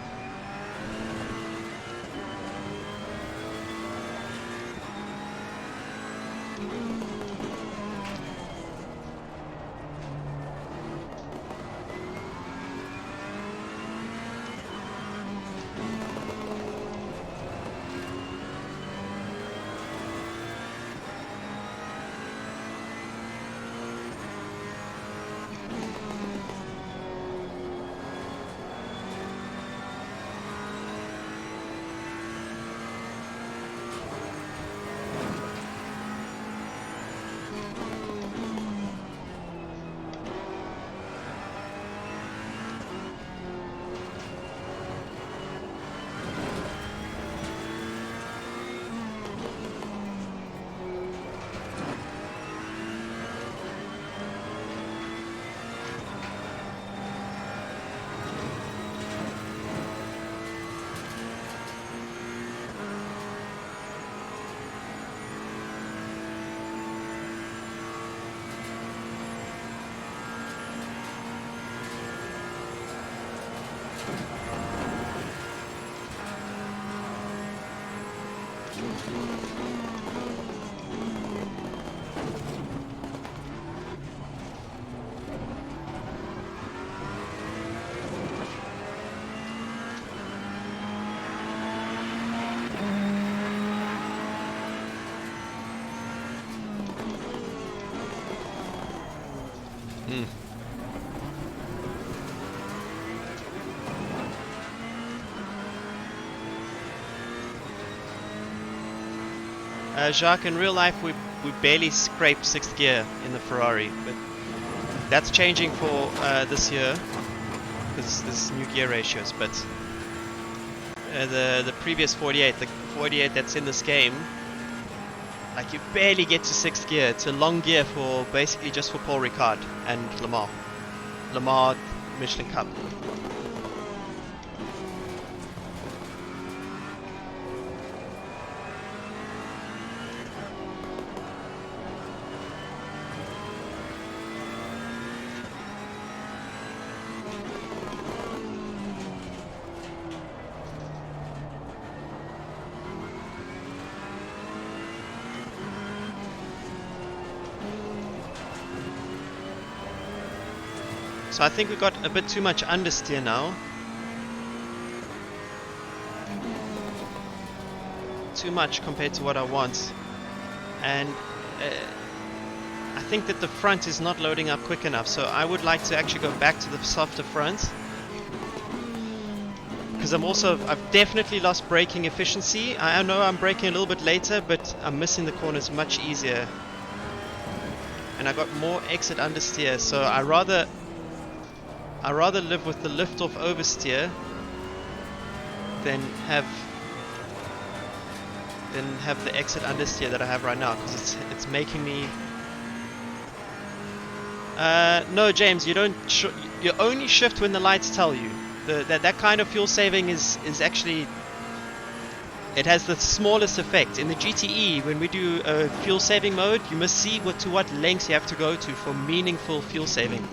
Hmm. Jacques, in real life we barely scrape 6th gear in the Ferrari, but that's changing for this year because there's new gear ratios. But the previous 48, the 48 that's in this game, like you barely get to 6th gear. It's a long gear for basically just for Paul Ricard and Lamar Michelin Cup. So I think we got a bit too much understeer now. Too much compared to what I want. And I think that the front is not loading up quick enough. So I would like to actually go back to the softer front. Because I've definitely lost braking efficiency. I know I'm braking a little bit later, but I'm missing the corners much easier. And I got more exit understeer. So I rather live with the lift off oversteer than have the exit understeer that I have right now, because it's making me. No, James, you don't. You only shift when the lights tell you. That kind of fuel saving is actually. It has the smallest effect. In the GTE, when we do a fuel saving mode, you must see to what lengths you have to go to for meaningful fuel saving.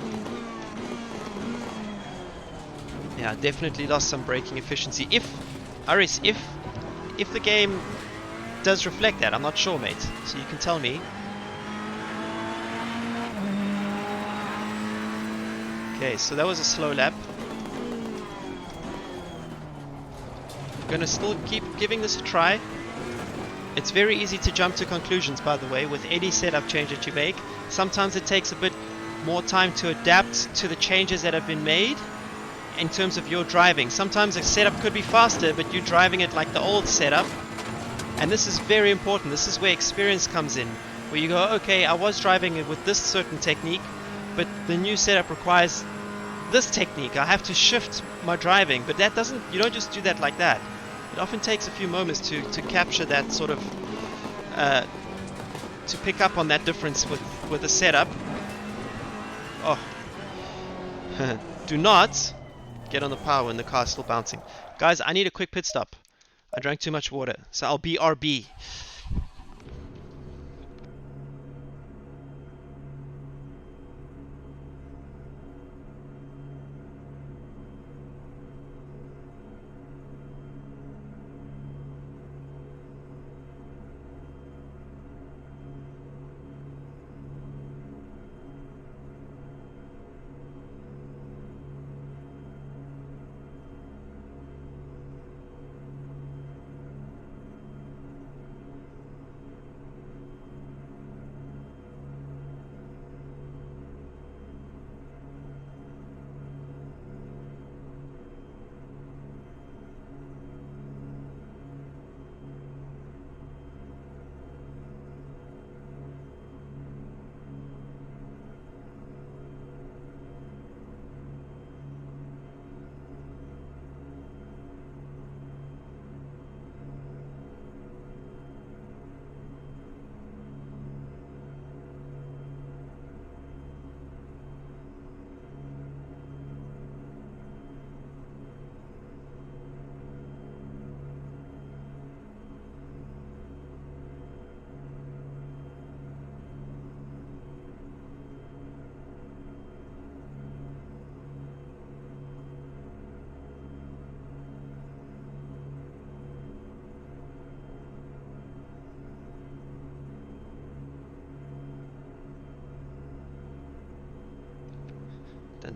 Yeah, definitely lost some braking efficiency. If the game does reflect that, I'm not sure, mate. So you can tell me. Okay, so that was a slow lap. I'm gonna still keep giving this a try. It's very easy to jump to conclusions, by the way, with any setup change that you make. Sometimes it takes a bit more time to adapt to the changes that have been made. In terms of your driving, sometimes a setup could be faster, but you're driving it like the old setup. And this is very important. This is where experience comes in, where you go, okay, I was driving it with this certain technique, but the new setup requires this technique. I have to shift my driving, but you don't just do that like that. It often takes a few moments to capture that sort of, to pick up on that difference with the setup. Oh, do not get on the power when the car's still bouncing. Guys, I need a quick pit stop. I drank too much water, so I'll BRB.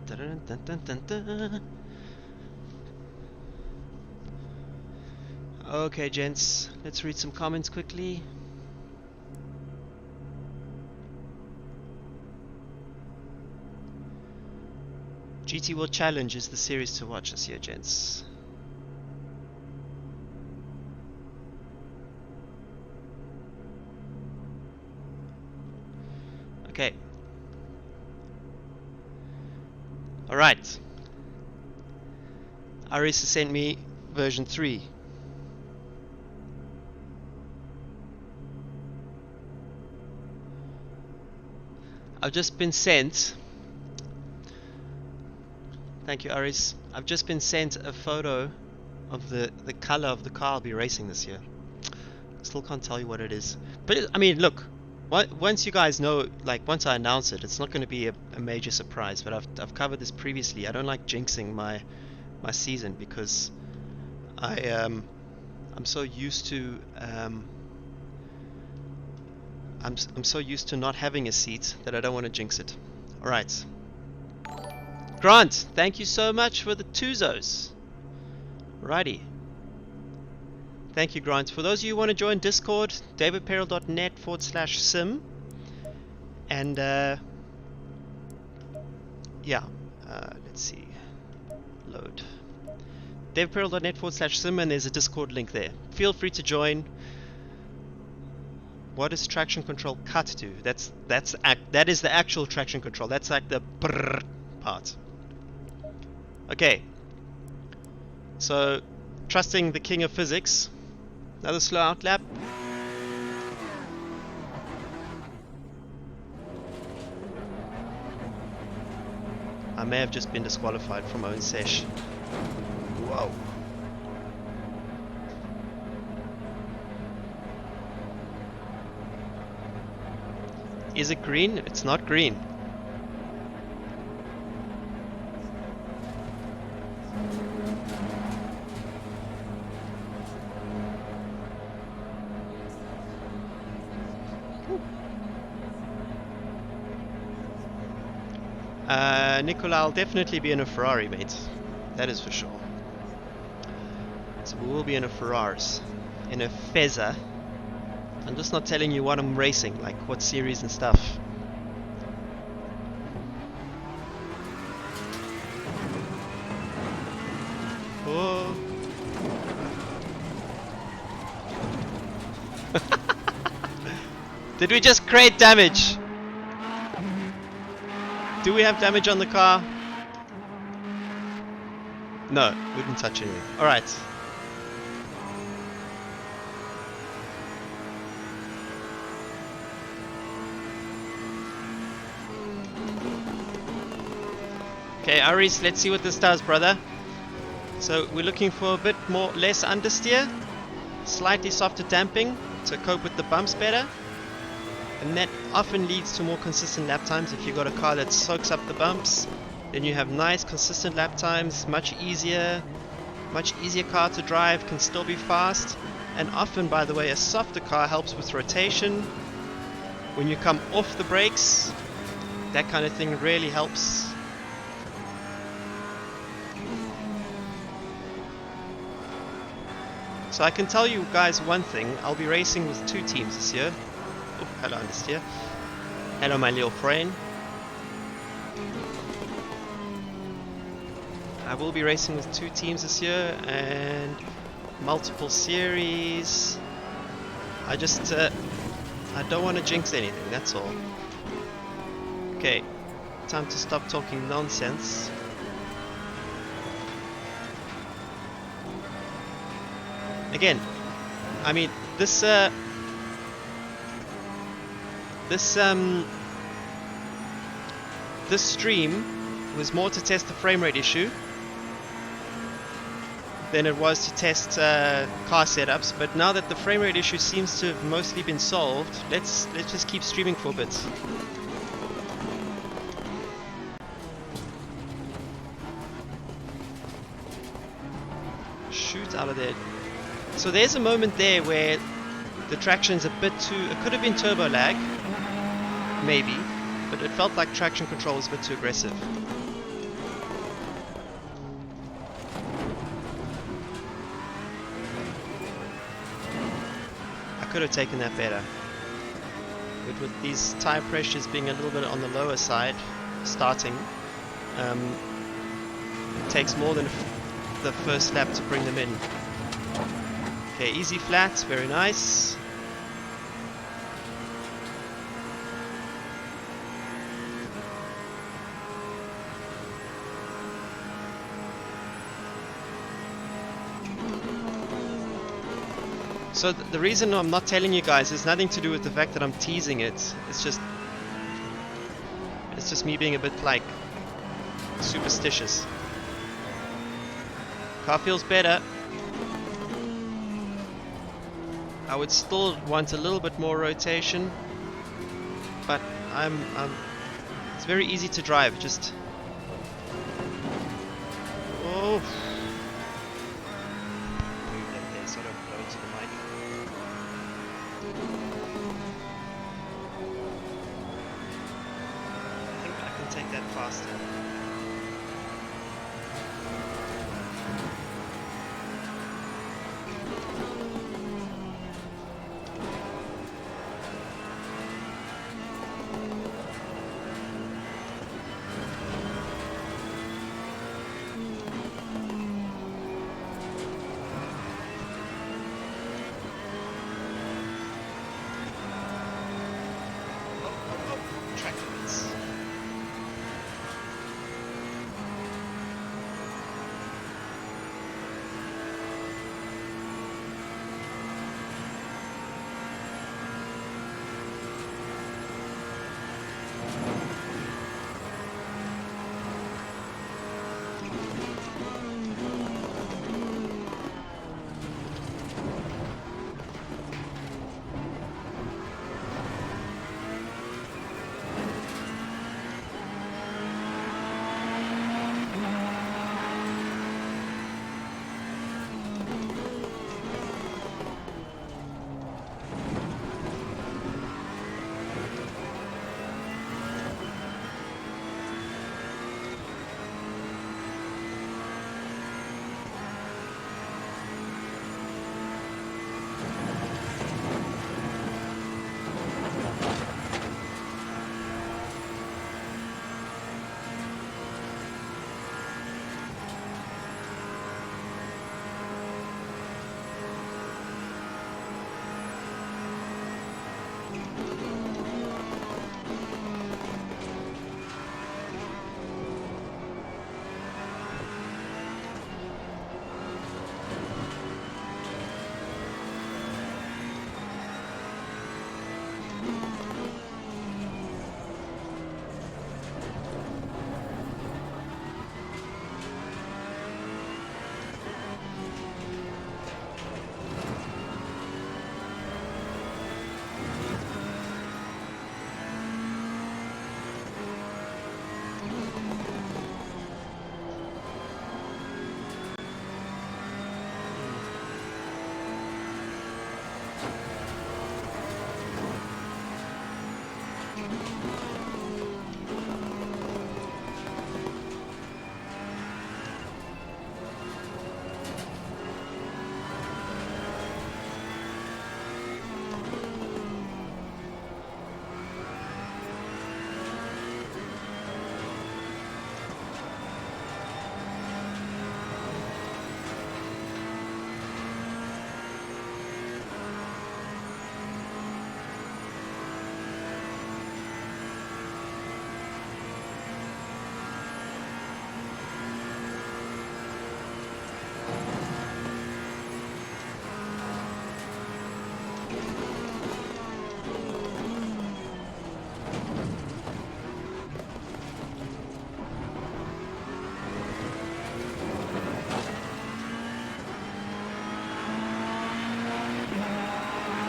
dun, dun, dun, dun, dun. Okay, gents, let's read some comments quickly. GT World Challenge is the series to watch this year, gents. Okay. Alright. Aris has sent me version 3. I've just been sent... Thank you, Aris. I've just been sent a photo of the color of the car I'll be racing this year. Still can't tell you what it is. But, I mean, look. Once you guys know, like, once I announce it, it's not going to be a major surprise. But I've covered this previously. I don't like jinxing my season because I'm so used to I'm so used to not having a seat that I don't want to jinx it. All right. Grant, thank you so much for the Tuzos. Righty. Thank you, Grant. For those of you who want to join Discord, davidperel.net/sim. And, yeah, let's see. Load. davidperel.net/sim, and there's a Discord link there. Feel free to join. What does traction control cut do? That is the actual traction control. That's like the brrr part. Okay. So, trusting the king of physics. Another slow out lap. I may have just been disqualified from my own sesh. Whoa. Is it green? It's not green. Nicola, I'll definitely be in a Ferrari, mate. That is for sure. So we will be in a Ferraris. In a Fezza. I'm just not telling you what I'm racing, like what series and stuff. Oh. Did we just create damage? Do we have damage on the car? No, we didn't touch anything. Alright. Okay, Aris, let's see what this does, brother. So we're looking for a bit less understeer, slightly softer damping to cope with the bumps better. And that often leads to more consistent lap times. If you've got a car that soaks up the bumps, then you have nice consistent lap times, much easier car to drive, can still be fast. And often, by the way, a softer car helps with rotation. When you come off the brakes, that kind of thing really helps. So I can tell you guys one thing, I'll be racing with 2 teams this year. Oh, hello understeer. Hello my little friend. I will be racing with 2 teams this year and multiple series. I just I don't want to jinx anything, that's all. Okay, time to stop talking nonsense. Again, I mean, this stream was more to test the frame rate issue than it was to test car setups. But now that the frame rate issue seems to have mostly been solved, let's just keep streaming for a bit. Shoot out of there. So there's a moment there where the traction's a bit too... It could have been turbo lag, maybe, but it felt like traction control was a bit too aggressive. could have taken that better. But with these tyre pressures being a little bit on the lower side, starting, it takes more than the first lap to bring them in. Okay, easy flat, very nice. So the reason I'm not telling you guys is nothing to do with the fact that I'm teasing it. It's just me being a bit like superstitious. Car feels better. I would still want a little bit more rotation, but it's very easy to drive. Just oh. Sort of go to the mic. I think I can take that faster.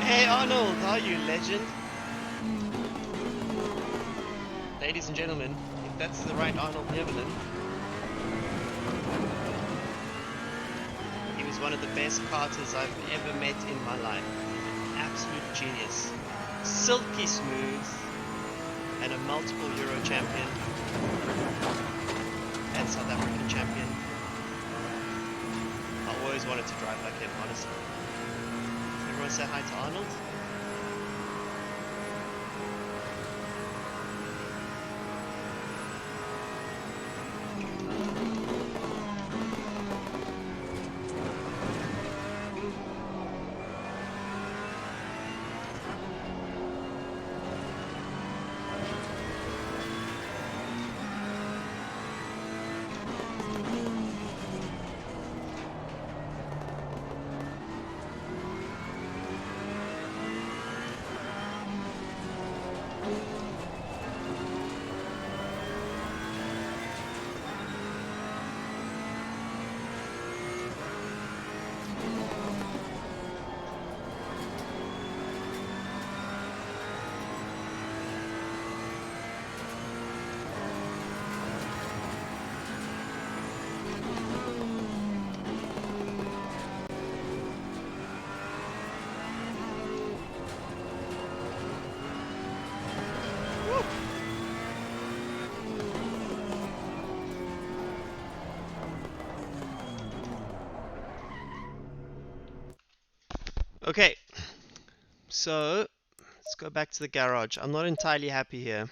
Hey Arnold, are you legend? Ladies and gentlemen, if that's the right Arnold Neverland, he was one of the best karters I've ever met in my life. Absolute genius. Silky smooth, and a multiple Euro champion and South African champion. I always wanted to drive like him, honestly. Everyone say hi to Arnold. Okay, so let's go back to the garage. I'm not entirely happy here.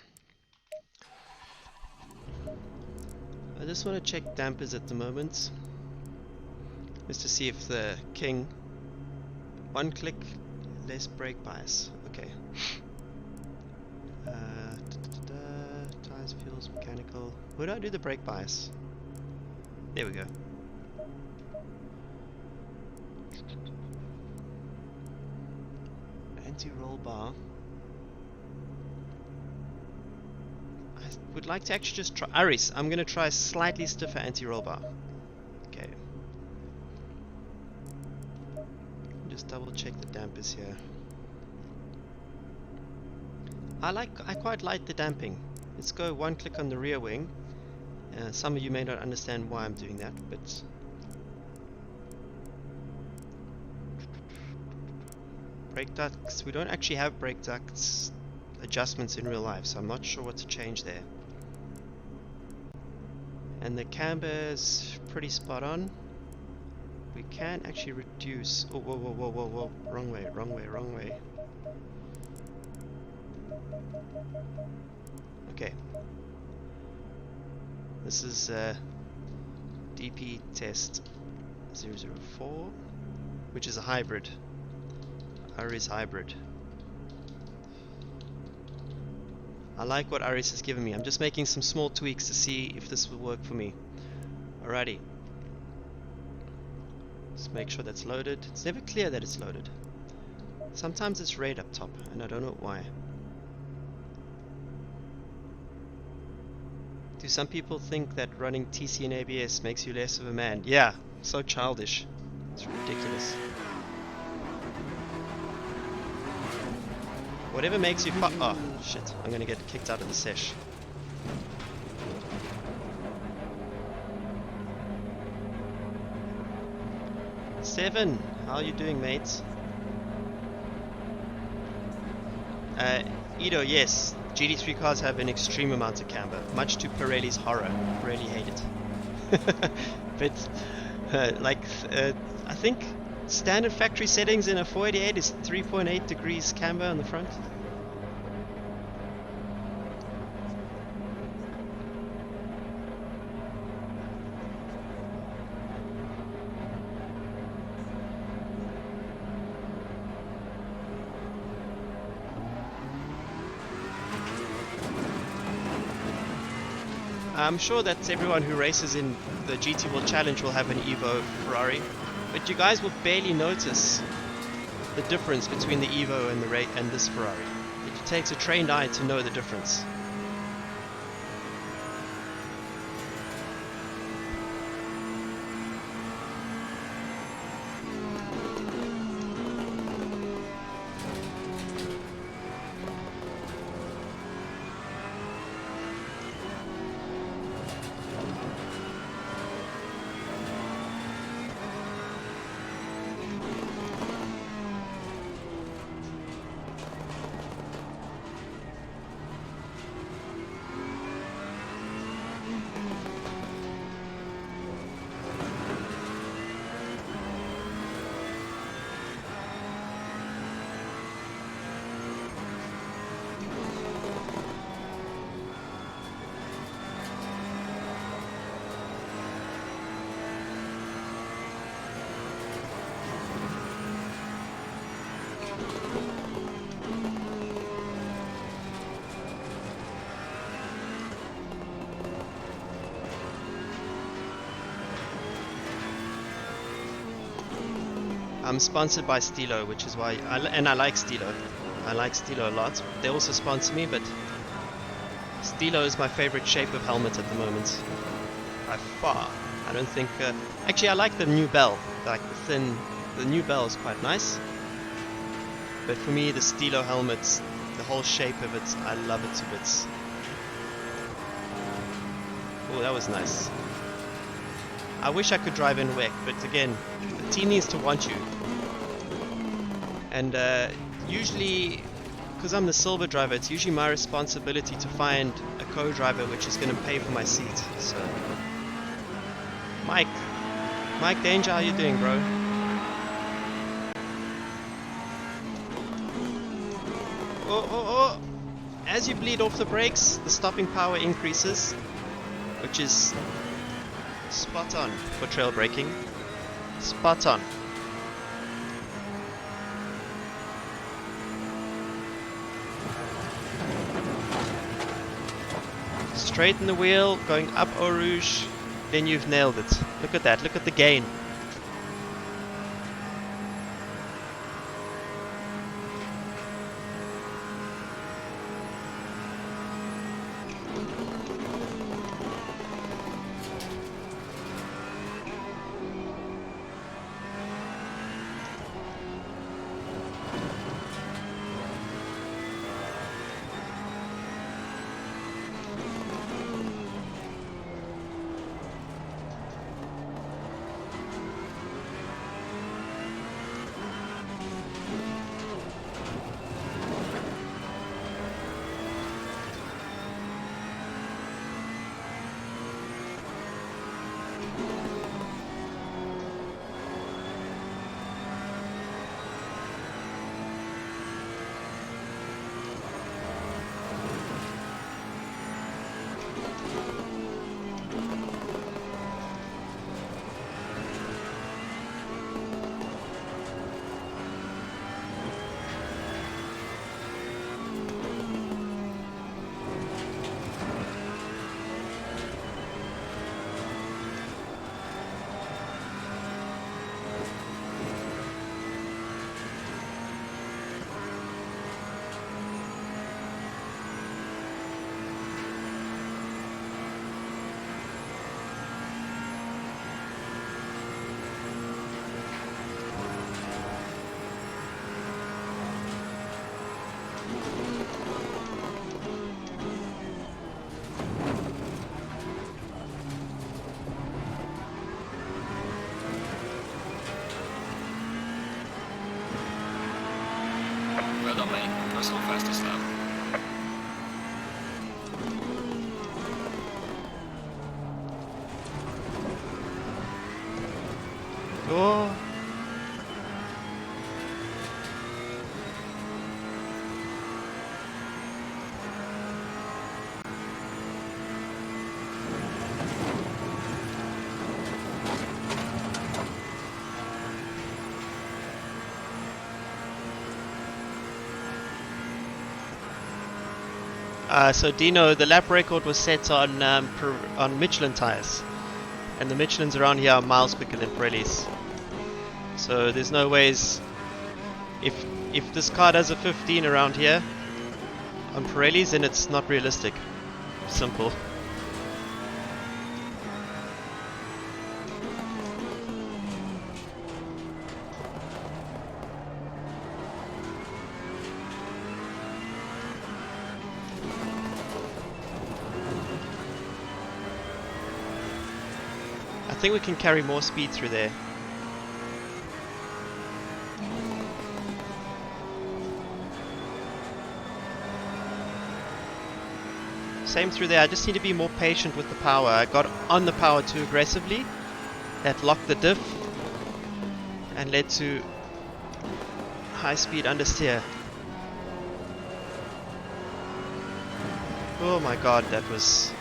I just want to check dampers at the moment, just to see if the King, one click, less brake bias. Okay. Tires, fuels, mechanical. Where do I do the brake bias? There we go. Anti-roll bar. I would like to actually just try Aris. I'm going to try a slightly stiffer anti-roll bar. Okay. Just double check the dampers here. I quite like the damping. Let's go one click on the rear wing. Some of you may not understand why I'm doing that, but brake ducts, we don't actually have brake ducts adjustments in real life, so I'm not sure what to change there. And the camber is pretty spot on. We can actually reduce. Oh, whoa, whoa, whoa, whoa, whoa. Wrong way, wrong way, wrong way. Okay. This is DP test 004, which is a hybrid. Aris hybrid. I like what Aris has given me. I'm just making some small tweaks to see if this will work for me. Alrighty. Let's make sure that's loaded. It's never clear that it's loaded. Sometimes it's red up top, and I don't know why. Do some people think that running TC and ABS makes you less of a man? Yeah, so childish. It's ridiculous. Whatever makes you oh, shit. I'm gonna get kicked out of the sesh. Seven, how are you doing, mates? Ido, yes. GT3 cars have an extreme amount of camber, much to Pirelli's horror. Pirelli hate it. But, I think standard factory settings in a 488 is 3.8 degrees camber on the front. I'm sure that everyone who races in the GT World Challenge will have an Evo Ferrari, but you guys will barely notice the difference between the Evo and this Ferrari. It takes a trained eye to know the difference. I'm sponsored by Stilo, which is why I like Stilo. I like Stilo a lot. They also sponsor me, but Stilo is my favorite shape of helmet at the moment, by far. I don't think. Actually, I like the new bell. Like the new bell is quite nice. But for me, the Stilo helmets, the whole shape of it, I love it to bits. Oh, that was nice. I wish I could drive in WEC, but again, the team needs to want you. And usually, because I'm the silver driver, it's usually my responsibility to find a co-driver which is going to pay for my seat. So, Mike Danger, how you doing, bro? Oh! As you bleed off the brakes, the stopping power increases, which is spot on for trail braking. Spot on. Straighten the wheel, going up Eau Rouge, then you've nailed it. Look at that, look at the gain. Well done, mate. Personal fastest lap. Oh. So Dino, the lap record was set on Michelin tires, and the Michelins around here are miles quicker than Pirellis. So there's no ways. If this car does a 15 around here on Pirellis, then it's not realistic. Simple. I think we can carry more speed through there. Same through there. I just need to be more patient with the power. I got on the power too aggressively. That locked the diff and led to high speed understeer. Oh my god, that was...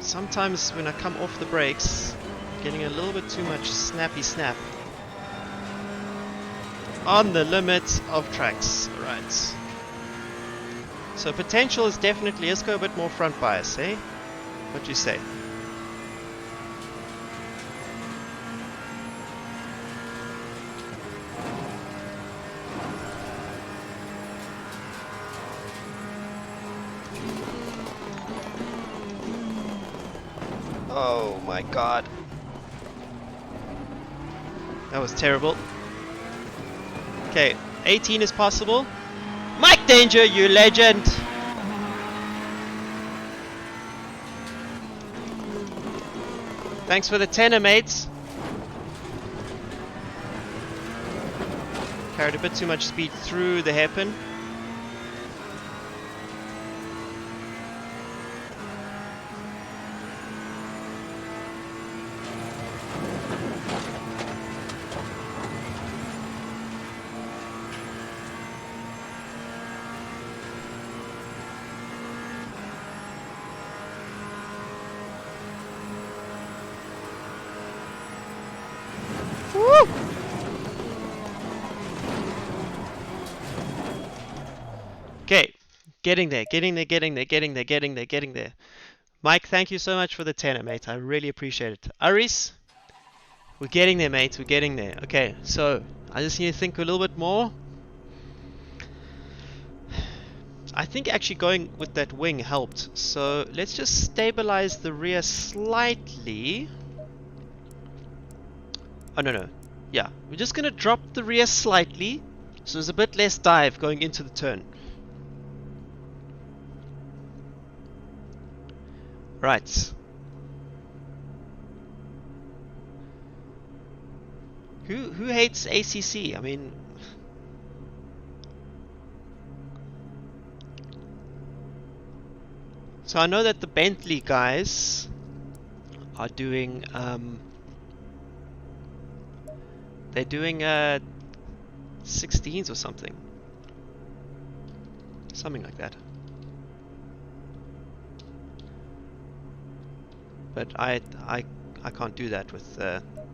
Sometimes when I come off the brakes, getting a little bit too much snappy snap. On the limit of tracks. Right. So potential is definitely, let's go a bit more front bias, eh? What do you say? Oh my god. That was terrible. Okay, 18 is possible. Mike Danger, you legend! Thanks for the tenner, mates. Carried a bit too much speed through the hairpin. Woo! Okay, getting there. Mike, thank you so much for the tenner, mate. I really appreciate it. Aris, we're getting there, mate. We're getting there. Okay, so I just need to think a little bit more. I think actually going with that wing helped. So let's just stabilize the rear slightly. Oh, no. Yeah, we're just going to drop the rear slightly. So there's a bit less dive going into the turn. Right. Who hates ACC? I mean... So I know that the Bentley guys are doing... they're doing 16s or something. Something like that. But I can't do that with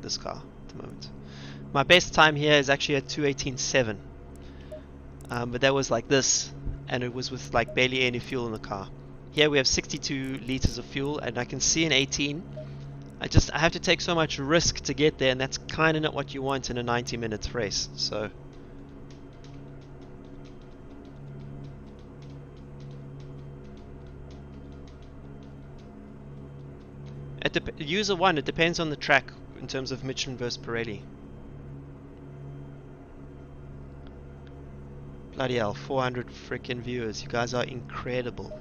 this car at the moment. My best time here is actually a 2:18.7. But that was like this, and it was with like barely any fuel in the car. Here we have 62 liters of fuel, and I can see an 18. I have to take so much risk to get there, and that's kind of not what you want in a 90 minutes race. So user 1, it depends on the track in terms of Michelin versus Pirelli. Bloody hell, 400 freaking viewers. You guys are incredible.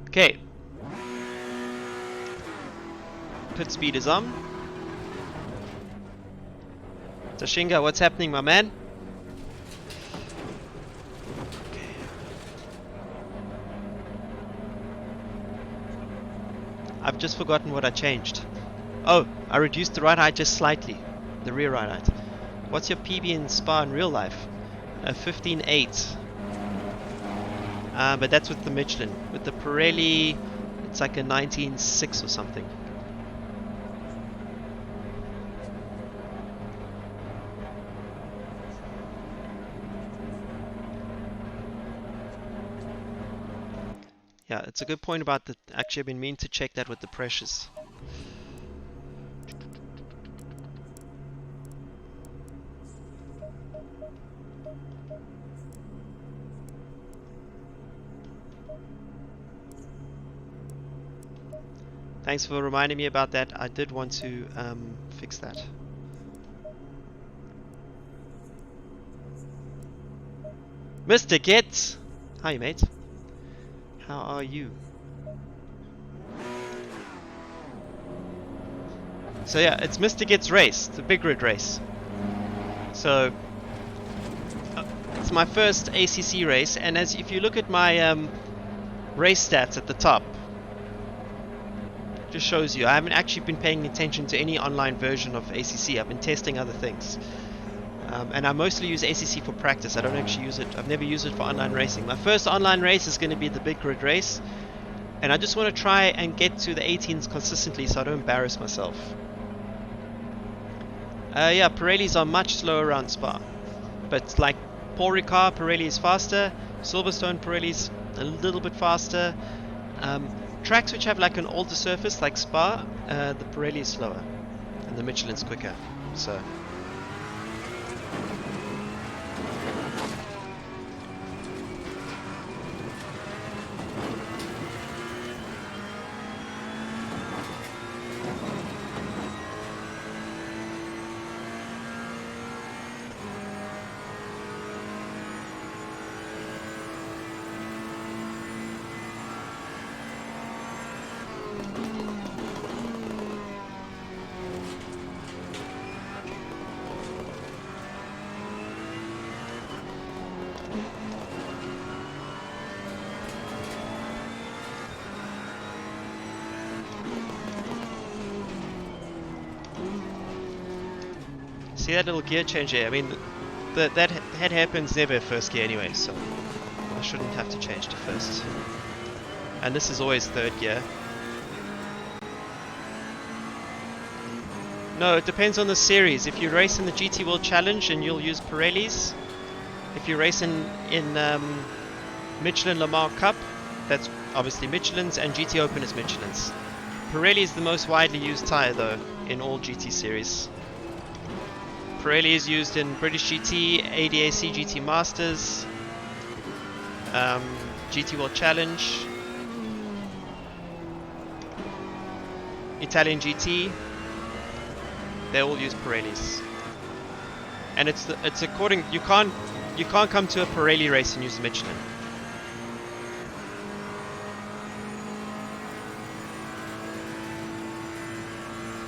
Okay. Pit speed is on. Tashinga, what's happening, my man? Okay. I've just forgotten what I changed. Oh, I reduced the ride height just slightly. The rear ride height. What's your PB in Spa in real life? 15.8. But that's with the Michelin. With the Pirelli, it's like a 19.6 or something. Yeah, it's a good point about the... Actually, I've been meaning to check that with the pressures. Thanks for reminding me about that. I did want to fix that. Mr. Git! Hi, mate. How are you? So yeah, it's Mr. Git's race, the BigGrid race. So it's my first ACC race, and if you look at my race stats at the top, just shows you I haven't actually been paying attention to any online version of ACC. I've been testing other things, and I mostly use ACC for practice. I don't actually use it. I've never used it for online racing. My first online race is going to be the BigGrid race, and I just want to try and get to the 18s consistently so I don't embarrass myself. Yeah, Pirellis are much slower around Spa. But like Paul Ricard, Pirelli is faster. Silverstone, Pirelli's a little bit faster. Tracks which have like an older surface like Spa, the Pirelli is slower. And the Michelin's quicker. So... See that little gear change here? I mean, that happens never first gear anyway, so I shouldn't have to change to first. And this is always third gear. No, it depends on the series. If you race in the GT World Challenge, and you'll use Pirellis. If you race in Michelin Le Mans Cup, that's obviously Michelin's, and GT Open is Michelin's. Pirelli is the most widely used tyre though in all GT series. Pirelli is used in British GT, ADAC GT Masters, GT World Challenge, Italian GT. They all use Pirellis, and it's according. You can't come to a Pirelli race and use Michelin.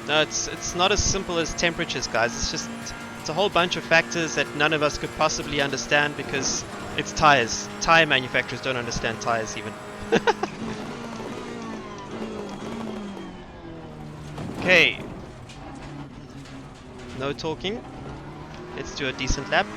No, it's not as simple as temperatures, guys. It's a whole bunch of factors that none of us could possibly understand because it's tires. Tire manufacturers don't understand tires even. Okay. No talking. Let's do a decent lap.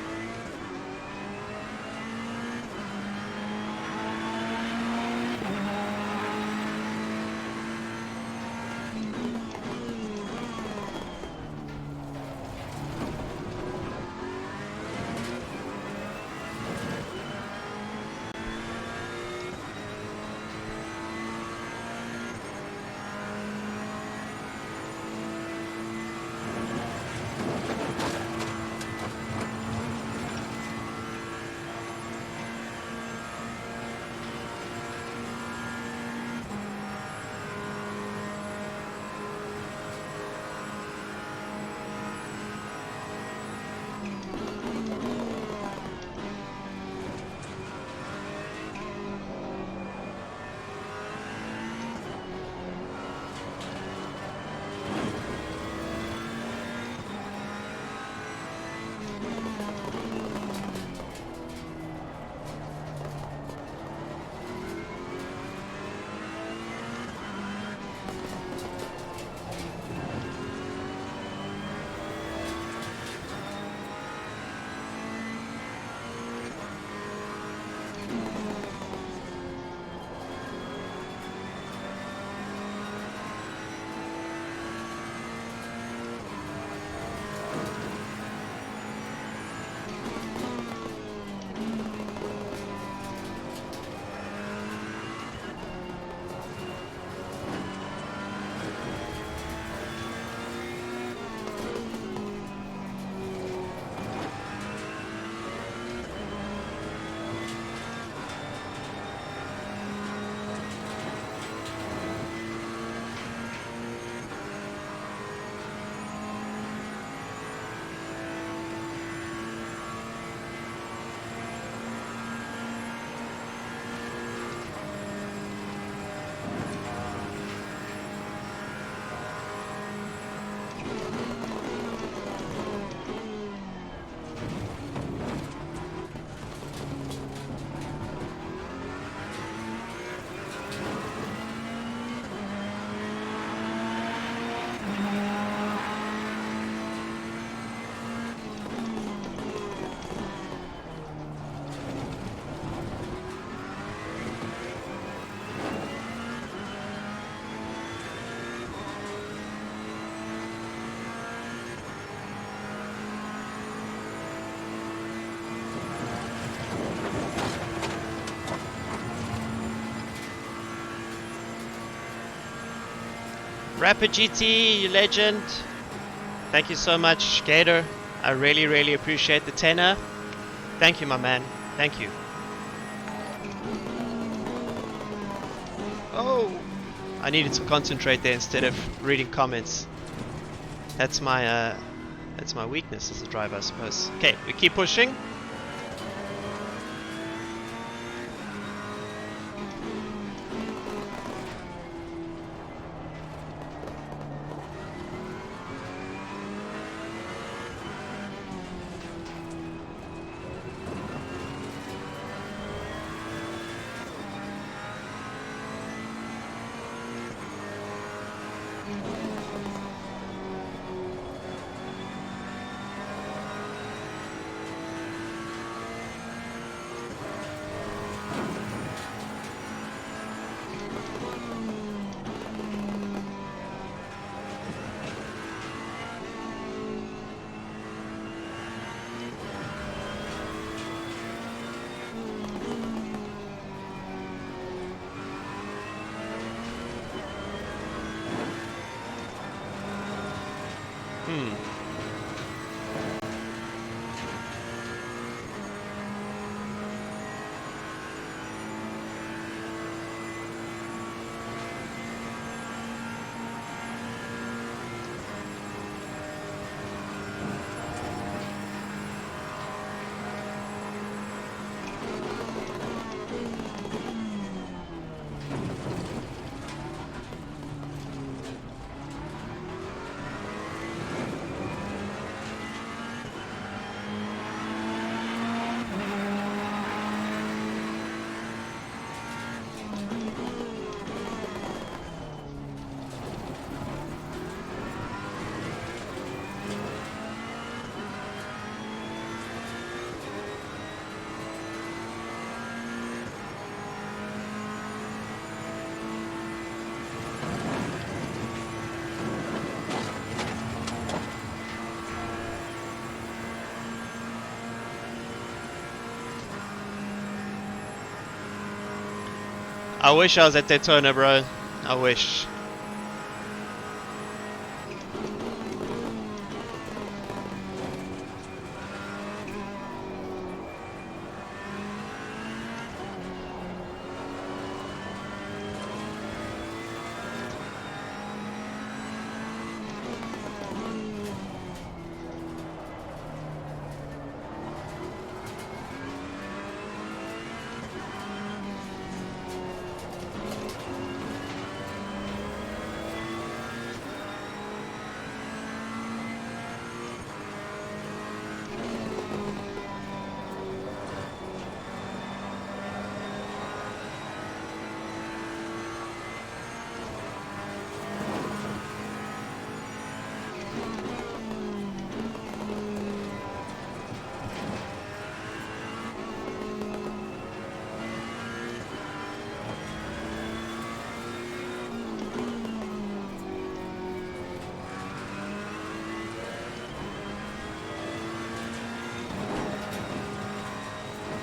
Rapid GT, you legend. Thank you so much, Gator. I really, really appreciate the tenor. Thank you, my man. Thank you. Oh, I needed to concentrate there instead of reading comments. That's my weakness as a driver, I suppose. Okay, we keep pushing. I wish I was at Daytona, bro. I wish.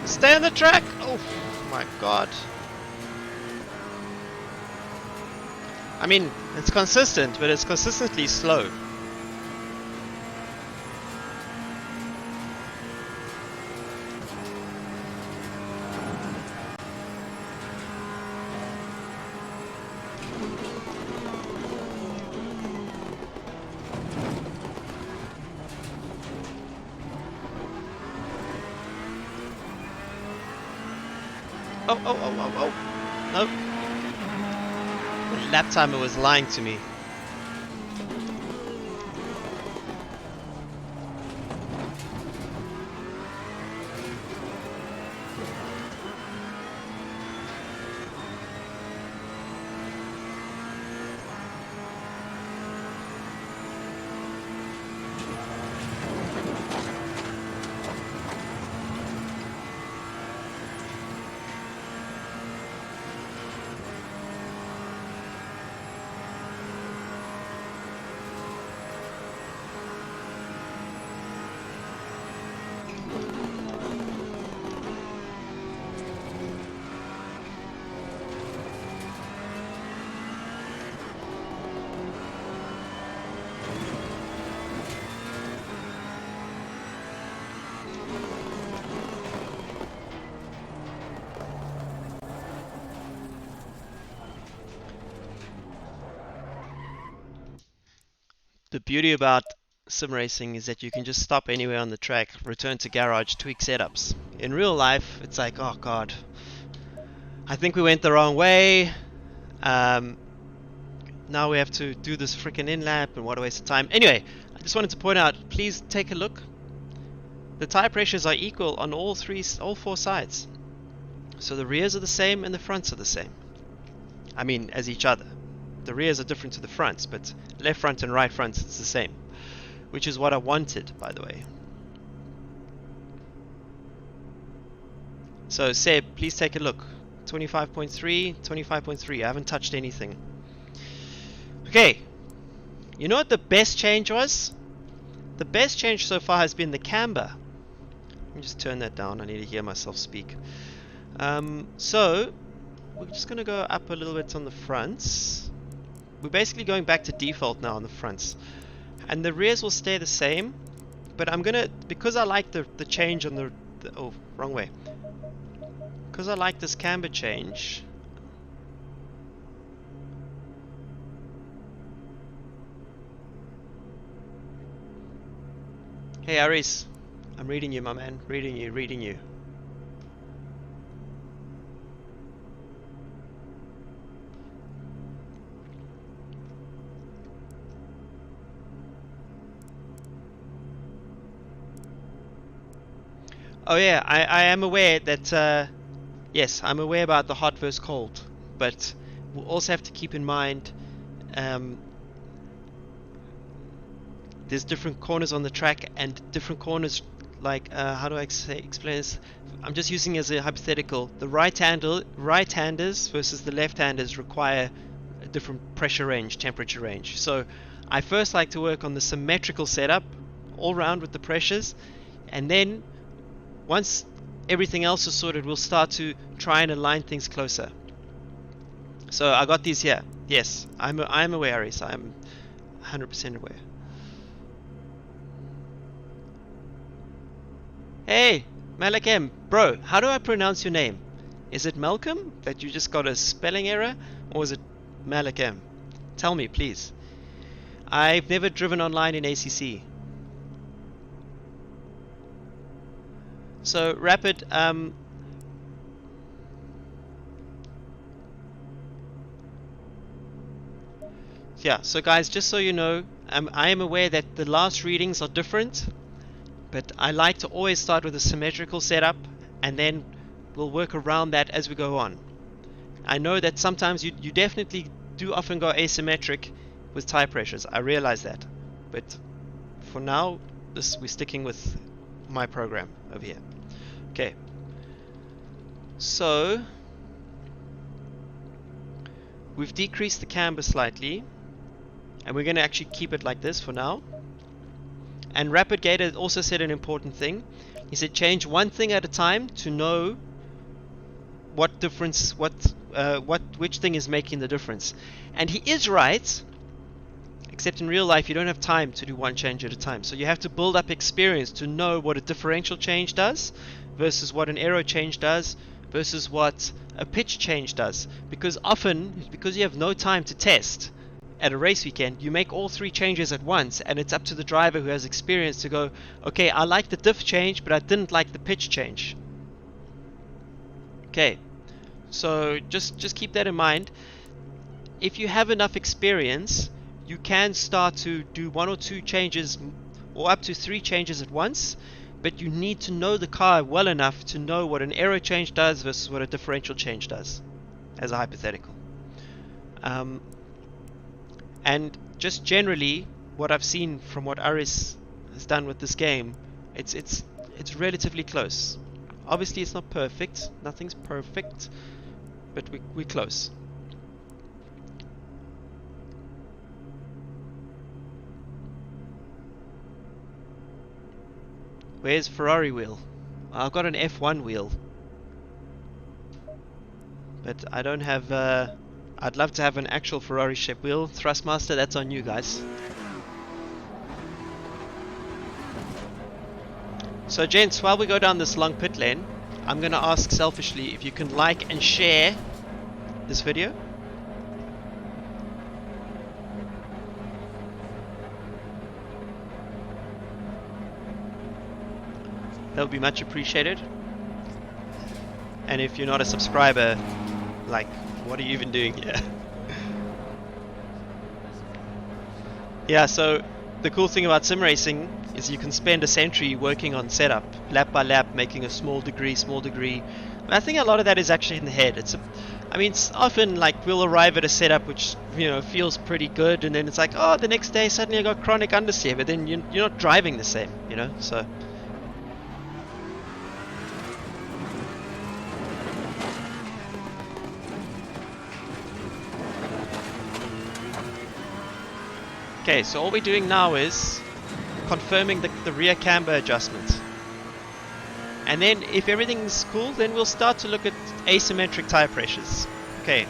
Stay on the track! Oh my god. I mean, it's consistent, but it's consistently slow. Oh. Nope. The lap timer was lying to me. The beauty about sim racing is that you can just stop anywhere on the track, return to garage, tweak setups. In real life, it's like, oh god, I think we went the wrong way. Now we have to do this freaking in-lap, and what a waste of time. Anyway, I just wanted to point out, please take a look. The tire pressures are equal on all four sides. So the rears are the same and the fronts are the same. I mean, as each other. The rears are different to the fronts, but left front and right front, it's the same. Which is what I wanted, by the way. So Seb, please take a look. 25.3, 25.3. I haven't touched anything. Okay. You know what the best change was? The best change so far has been the camber. Let me just turn that down. I need to hear myself speak. So we're just going to go up a little bit on the fronts. We're basically going back to default now on the fronts. And the rears will stay the same. But I'm going to, because I like the change on the oh, wrong way. Because I like this camber change. Hey Aris, I'm reading you, my man. Reading you. Oh yeah, I am aware that, yes, I'm aware about the hot versus cold, but we'll also have to keep in mind there's different corners on the track and different corners, like, how do I explain this? I'm just using as a hypothetical. The right-handers versus the left-handers require a different pressure range, temperature range. So I first like to work on the symmetrical setup all round with the pressures, and then once everything else is sorted, we'll start to try and align things closer. So I got these here. Yes, I'm aware, Aris. I'm 100% aware. Hey, Malakem, bro, how do I pronounce your name? Is it Malcolm, that you just got a spelling error, or is it Malakem? Tell me, please. I've never driven online in ACC. So, Rapid, yeah, so guys, just so you know, I am aware that the last readings are different. But I like to always start with a symmetrical setup, and then we'll work around that as we go on. I know that sometimes you definitely do often go asymmetric with tire pressures. I realize that. But for now, we're sticking with my program over here. Okay. So we've decreased the camber slightly, and we're going to actually keep it like this for now. And Rapid Gator also said an important thing. He said change one thing at a time to know what difference, which thing is making the difference. And he is right, except in real life you don't have time to do one change at a time. So you have to build up experience to know what a differential change does versus what an aero change does versus what a pitch change does. Because often, because you have no time to test, at a race weekend, you make all three changes at once, and it's up to the driver who has experience to go, okay, I like the diff change, but I didn't like the pitch change. Okay, so just keep that in mind. If you have enough experience, you can start to do one or two changes, or up to three changes at once, but you need to know the car well enough to know what an aero change does versus what a differential change does, as a hypothetical. And just generally, what I've seen from what Aris has done with this game, it's relatively close. Obviously, it's not perfect. Nothing's perfect, but we're close. Where's Ferrari wheel? I've got an F1 wheel, but I don't have. I'd love to have an actual Ferrari ship wheel. Thrustmaster, that's on you guys. So gents, while we go down this long pit lane, I'm going to ask selfishly if you can like and share this video. that would be much appreciated. And if you're not a subscriber, like, what are you even doing here? Yeah, so the cool thing about sim racing is you can spend a century working on setup, lap by lap, making a small degree. But I think a lot of that is actually in the head. I mean, it's often like we'll arrive at a setup which, you know, feels pretty good, and then it's like, oh, the next day suddenly I got chronic understeer, but then you're not driving the same, you know, so. Okay, so all we're doing now is confirming the rear camber adjustment. And then if everything's cool, then we'll start to look at asymmetric tire pressures. Okay.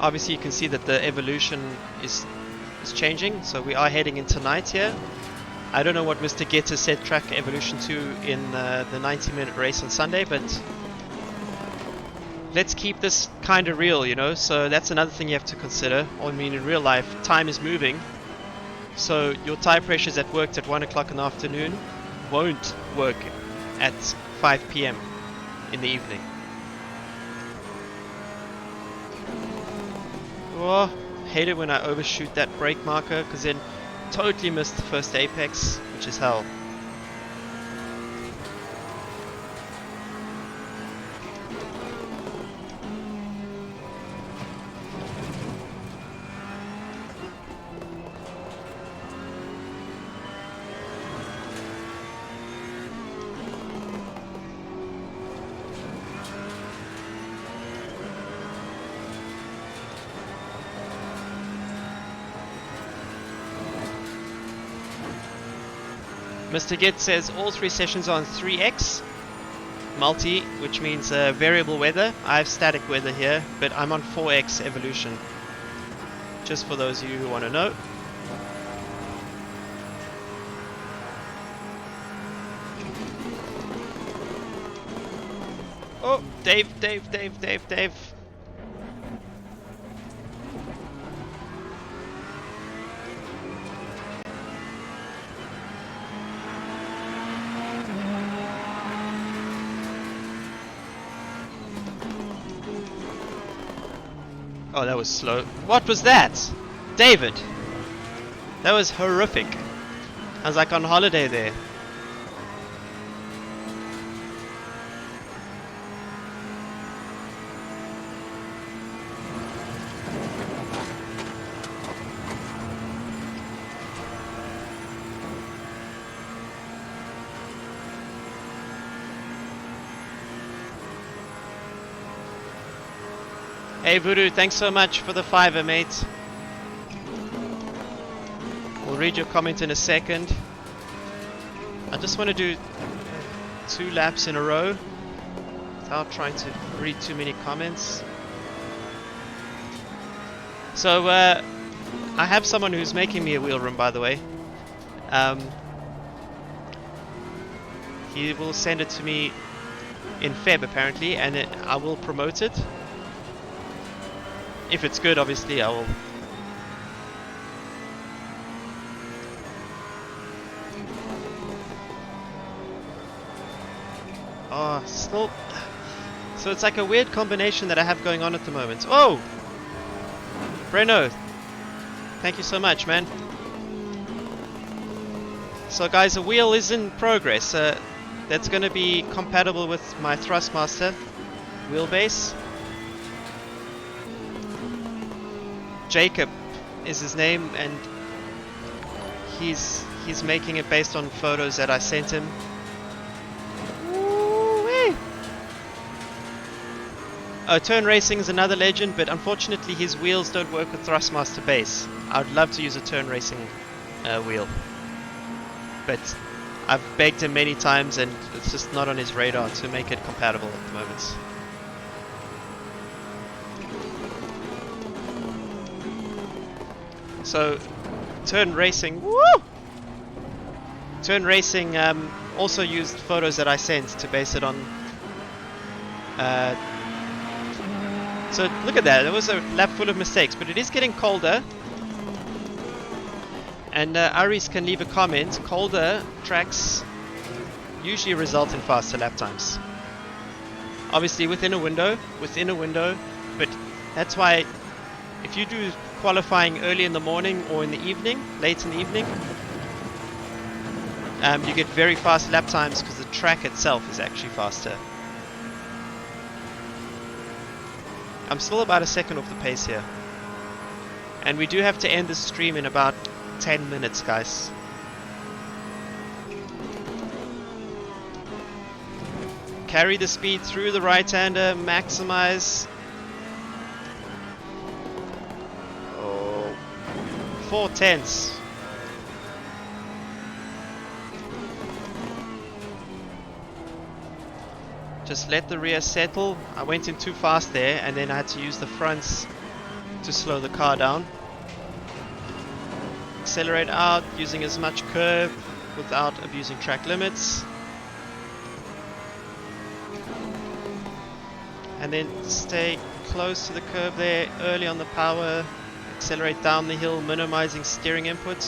Obviously you can see that the evolution is changing, so we are heading into night here. I don't know what Mr. Getter set track evolution to in the 90-minute race on Sunday, but let's keep this kind of real, you know, so that's another thing you have to consider. I mean, in real life, time is moving, so your tire pressures that worked at 1 o'clock in the afternoon won't work at 5 p.m. in the evening. Oh, hate it when I overshoot that brake marker, because then totally missed the first apex, which is hell. Mr. Git says all 3 sessions are on 3x multi, which means variable weather. I have static weather here, but I'm on 4x evolution. Just for those of you who want to know. Oh, Dave. Oh, that was slow. What was that? David! That was horrific. I was like on holiday there. Hey Voodoo, thanks so much for the $5, mate. We'll read your comment in a second. I just want to do 2 laps in a row without trying to read too many comments. So I have someone who's making me a wheel room, by the way. He will send it to me in Feb apparently, and I will promote it. If it's good, obviously, I will. Oh, still. So it's like a weird combination that I have going on at the moment. Oh! Breno, thank you so much, man. So guys, a wheel is in progress. That's going to be compatible with my Thrustmaster wheelbase. Jacob is his name, and he's making it based on photos that I sent him. Turn Racing is another legend, but unfortunately his wheels don't work with Thrustmaster base. I'd love to use a Turn Racing wheel, but I've begged him many times and it's just not on his radar to make it compatible at the moment. So, Turn Racing, woo! Turn Racing also used photos that I sent to base it on So look at that, it was a lap full of mistakes, but it is getting colder. And Aris can leave a comment. Colder tracks usually result in faster lap times. Obviously within a window, but that's why if you do qualifying early in the morning or in the evening, late in the evening, you get very fast lap times because the track itself is actually faster. I'm still about a second off the pace here. And we do have to end the stream in about 10 minutes, guys. Carry the speed through the right-hander, maximize. Oh, 4/10. Just let the rear settle. I went in too fast there, and then I had to use the fronts to slow the car down. Accelerate out, using as much curb without abusing track limits. And then stay close to the curb there, early on the power. Accelerate down the hill, minimizing steering input.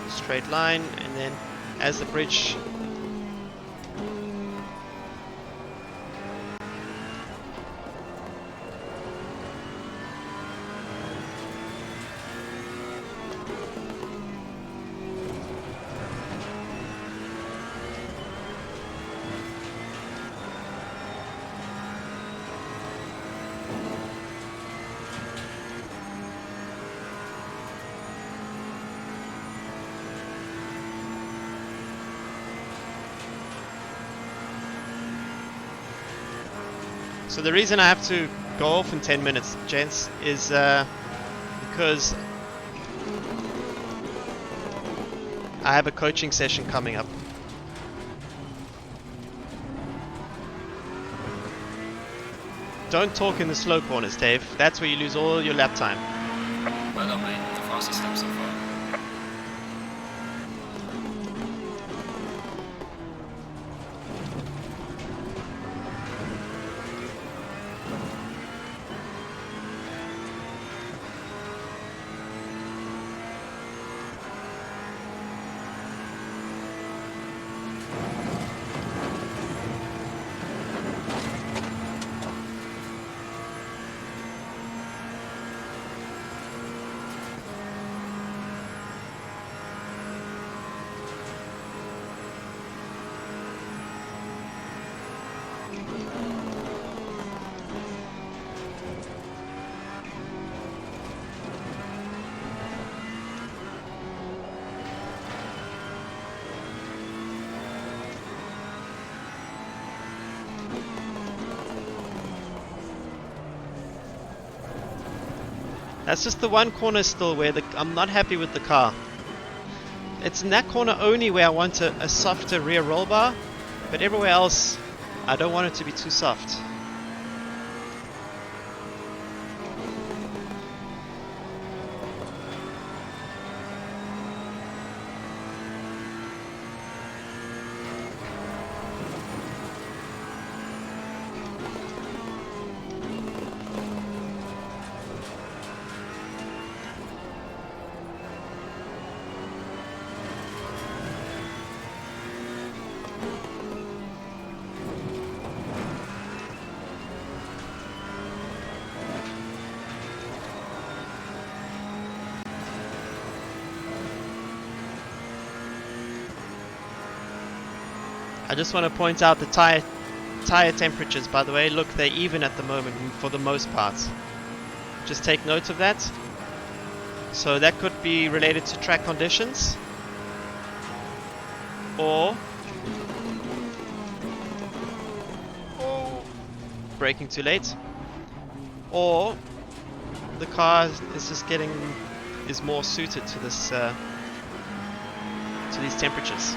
Straight line, and then as the bridge So the reason I have to go off in 10 minutes, gents, is because I have a coaching session coming up. Don't talk in the slow corners, Dave. That's where you lose all your lap time. Well done, mate. The fastest lap so far. That's just the one corner still where I'm not happy with the car. It's in that corner only where I want a softer rear roll bar, but everywhere else I don't want it to be too soft. I just want to point out the tire temperatures, by the way. Look, they're even at the moment for the most part. Just take note of that. So that could be related to track conditions, or braking too late, or the car is just is more suited to this to these temperatures.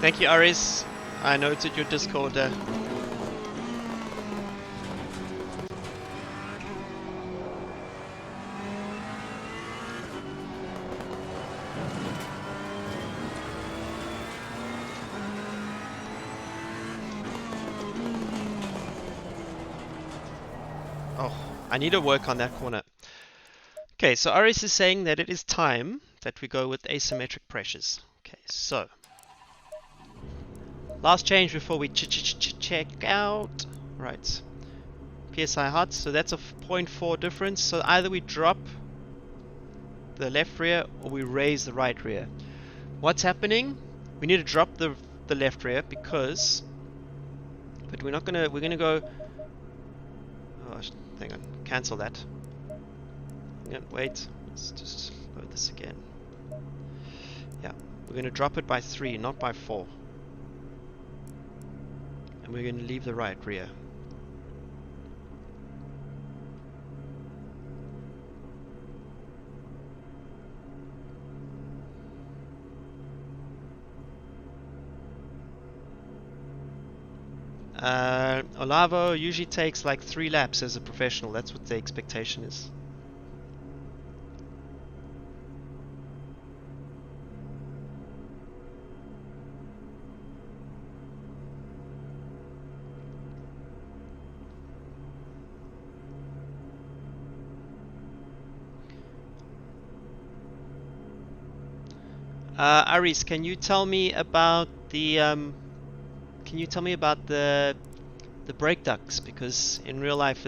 Thank you, Aris. I noted your Discord. Oh, I need to work on that corner. Okay, so Aris is saying that it is time that we go with asymmetric pressures. Okay, so last change before we check out. Right, PSI hot, so that's a 0.4 difference. So either we drop the left rear or we raise the right rear. What's happening? We need to drop the left rear because, but we're gonna go. Oh, hang on, cancel that. Wait, let's just load this again. Yeah, we're going to drop it by 3, not by 4. And we're going to leave the right rear. Olavo usually takes like 3 laps as a professional. That's what the expectation is. Aris, can you tell me about the brake ducts? Because in real life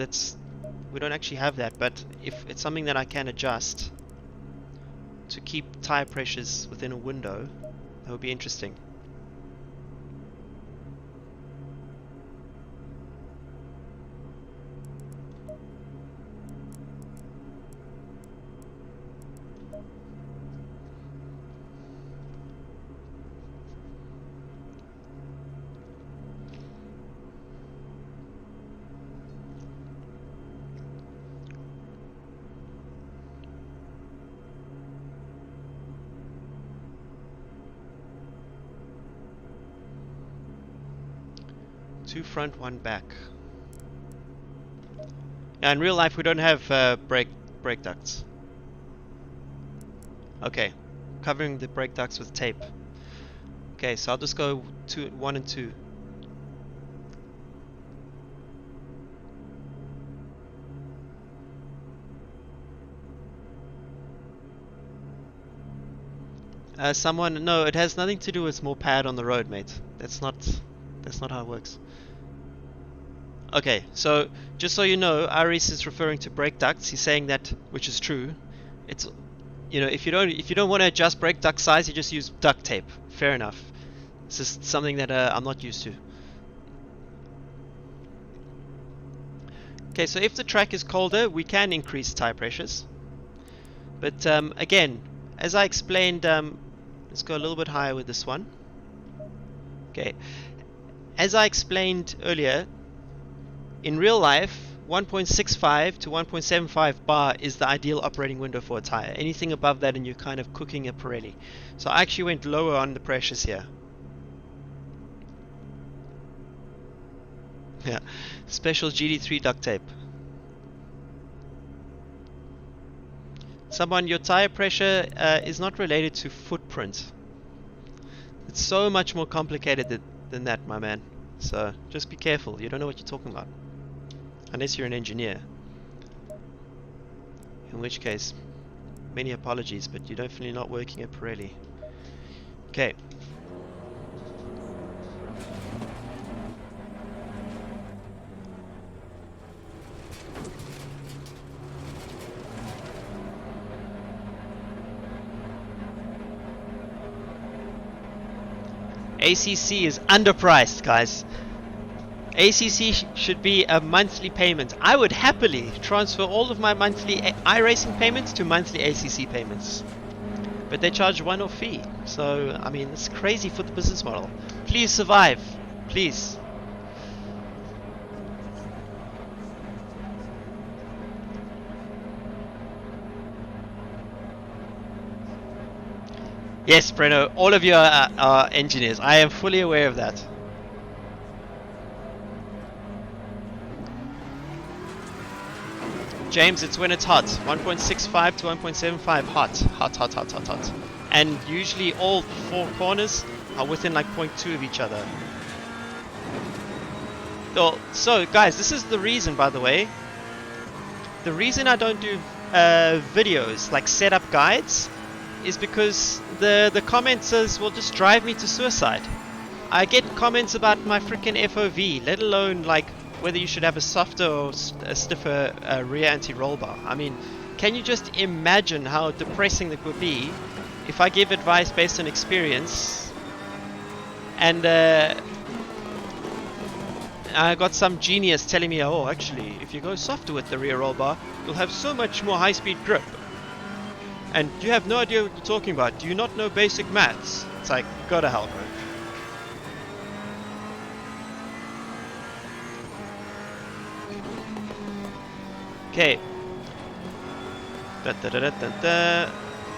we don't actually have that, but if it's something that I can adjust to keep tire pressures within a window, that would be interesting. Two front, one back. Yeah, in real life we don't have brake ducts. Okay, covering the brake ducts with tape. Okay, so I'll just go 1 and 2. No, it has nothing to do with more pad on the road, mate. That's not how it works. Okay, so just so you know, Aris is referring to brake ducts. He's saying that, which is true. It's, if you don't want to adjust brake duct size, you just use duct tape. Fair enough. It's just something that I'm not used to. Okay, so if the track is colder, we can increase tire pressures. But again, as I explained, let's go a little bit higher with this one. Okay, as I explained earlier, in real life, 1.65 to 1.75 bar is the ideal operating window for a tire. Anything above that and you're kind of cooking a Pirelli. So I actually went lower on the pressures here. Yeah, special GT3 duct tape. Someone, your tire pressure is not related to footprint. It's so much more complicated than that, my man. So just be careful. You don't know what you're talking about. Unless you're an engineer. In which case, many apologies, but you're definitely not working at Pirelli. Okay. ACC is underpriced, guys. ACC should be a monthly payment. I would happily transfer all of my monthly iRacing payments to monthly ACC payments. But they charge one-off fee. So, I mean, it's crazy for the business model. Please survive. Please. Yes, Breno, all of you are engineers. I am fully aware of that. James, it's when it's hot. 1.65 to 1.75 hot. Hot, hot, hot, hot, hot. And usually all four corners are within like 0.2 of each other. So guys, this is the reason, by the way. The reason I don't do videos like setup guides is because the commenters will just drive me to suicide. I get comments about my freaking FOV, let alone like whether you should have a softer or a stiffer rear anti-roll bar. I mean, can you just imagine how depressing it would be if I give advice based on experience and I got some genius telling me, oh, actually, if you go softer with the rear roll bar, you'll have so much more high-speed grip. And you have no idea what you're talking about. Do you not know basic maths? It's like, go to hell, bro. Okay.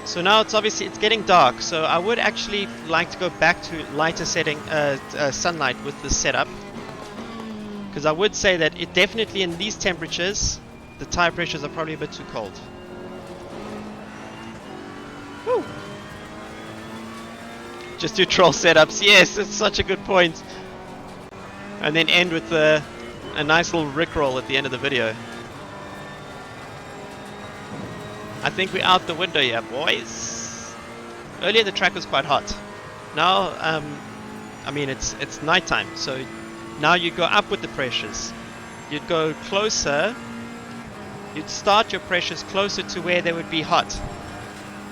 So now it's getting dark. So I would actually like to go back to lighter setting, sunlight with this setup. Because I would say that it definitely in these temperatures, the tire pressures are probably a bit too cold. Woo. Just do troll setups. Yes, it's such a good point. And then end with a nice little rickroll at the end of the video. I think we're out the window here, boys. Earlier the track was quite hot. Now, I mean it's nighttime, so now you go up with the pressures. You'd go closer. You'd start your pressures closer to where they would be hot.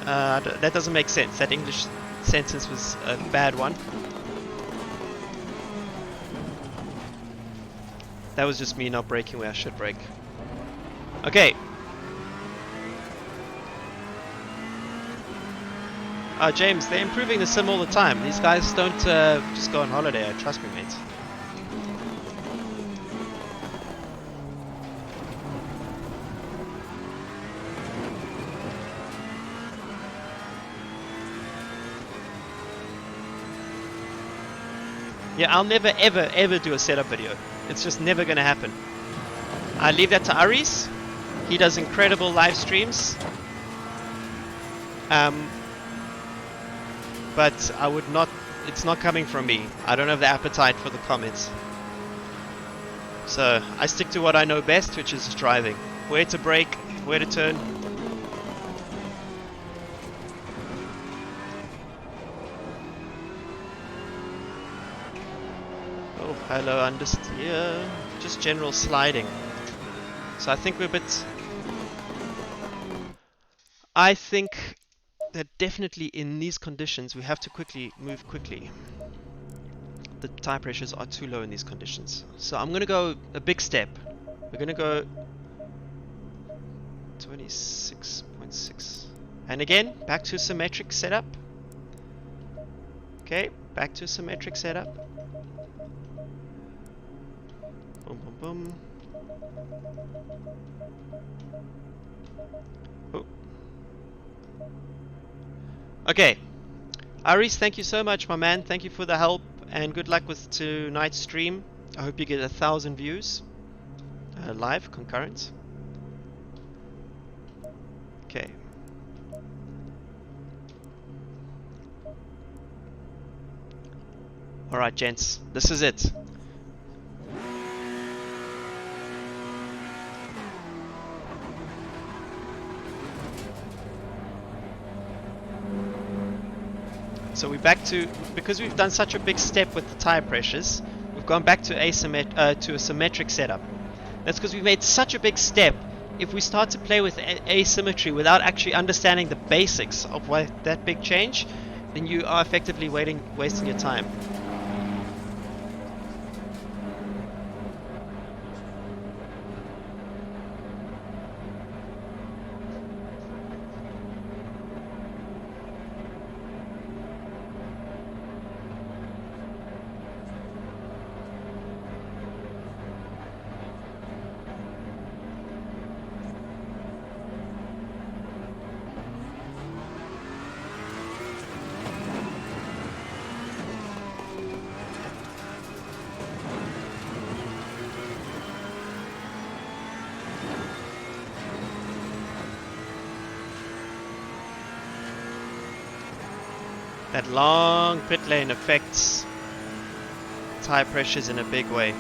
That doesn't make sense. That English sentence was a bad one. That was just me not braking where I should brake. Okay. James, they're improving the sim all the time. These guys don't just go on holiday, trust me, mate. Yeah, I'll never ever ever do a setup video. It's just never gonna happen. I leave that to Aris. He does incredible live streams. But I would not, it's not coming from me. I don't have the appetite for the comments. So I stick to what I know best, which is driving. Where to brake, where to turn. Oh, hello, understeer. Just general sliding. So I think we're a bit... I think that definitely in these conditions we have to move quickly. The tire pressures are too low in these conditions. So I'm going to go a big step. We're going to go 26.6. And again, back to symmetric setup. Okay, back to symmetric setup. Boom, boom, boom. Oh. Okay, Aris, thank you so much, my man. Thank you for the help and good luck with tonight's stream. I hope you get 1,000 views live, concurrent. Okay. Alright, gents, this is it. So we're back to, because we've done such a big step with the tire pressures, we've gone back to a symmetric setup. That's because we've made such a big step. If we start to play with asymmetry without actually understanding the basics of why that big change, then you are effectively wasting your time. That long pit lane affects tire pressures in a big way.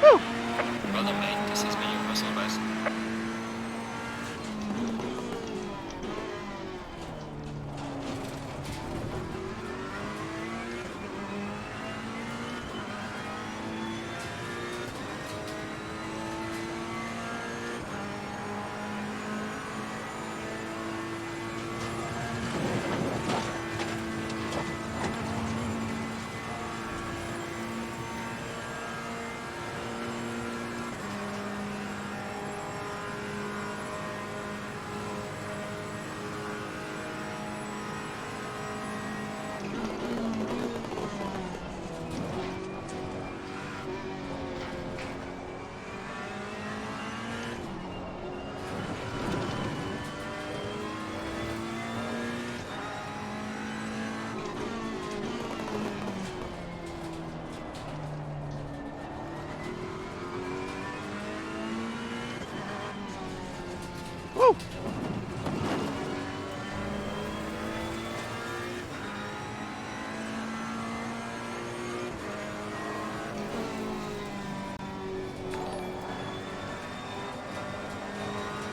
Oh. Well done, mate. This has been your personal best.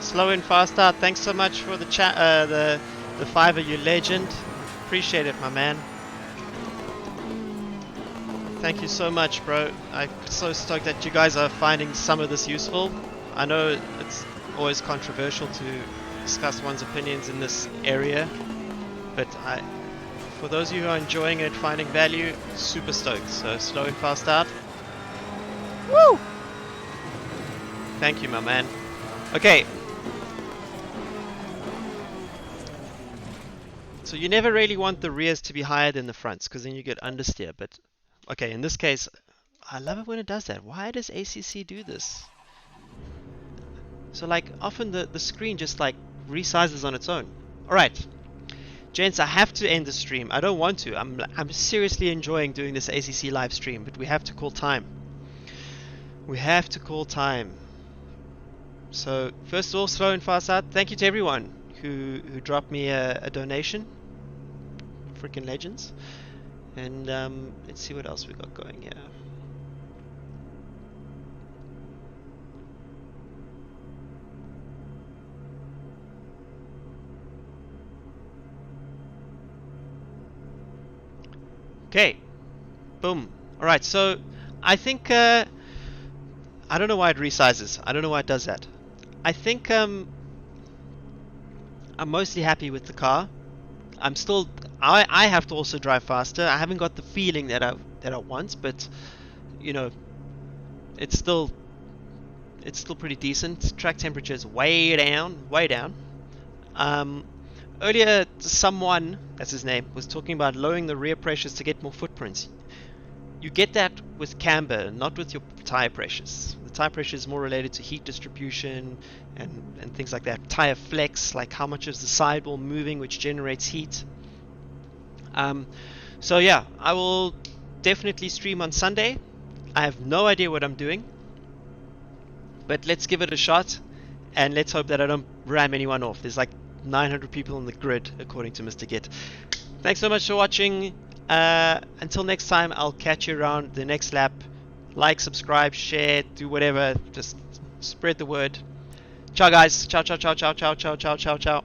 Slow in, fast out. Thanks so much for the chat, the fiver, you legend. Appreciate it, my man. Thank you so much, bro. I'm so stoked that you guys are finding some of this useful. I know it's always controversial to discuss one's opinions in this area, but for those of you who are enjoying it, finding value, super stoked. So slow and fast out. Woo! Thank you, my man. Okay. So you never really want the rears to be higher than the fronts, because then you get understeer. But okay, in this case, I love it when it does that. Why does ACC do this? So like often the screen just like resizes on its own. All right. Gents, I have to end the stream. I don't want to. I'm seriously enjoying doing this ACC live stream, but we have to call time. We have to call time. So first of all, slow and fast out. Thank you to everyone who dropped me a donation. Freaking legends. And let's see what else we got going here. Okay, boom. All right, so I think I don't know why it resizes. I don't know why it does that. I think I'm mostly happy with the car. I have to also drive faster. I haven't got the feeling that I want, but you know, it's still pretty decent. Track temperature is way down, way down. Earlier, someone, that's his name, was talking about lowering the rear pressures to get more footprints. You get that with camber, not with your tire pressures. The tire pressure is more related to heat distribution and things like that. Tire flex, like how much is the sidewall moving, which generates heat. So yeah, I will definitely stream on Sunday. I have no idea what I'm doing, but let's give it a shot, and let's hope that I don't ram anyone off. There's like 900 people on the grid, according to Mr. Git. Thanks so much for watching. Until next time, I'll catch you around the next lap. Like, subscribe, share, do whatever. Just spread the word. Ciao, guys. Ciao, ciao, ciao, ciao, ciao, ciao, ciao, ciao, ciao.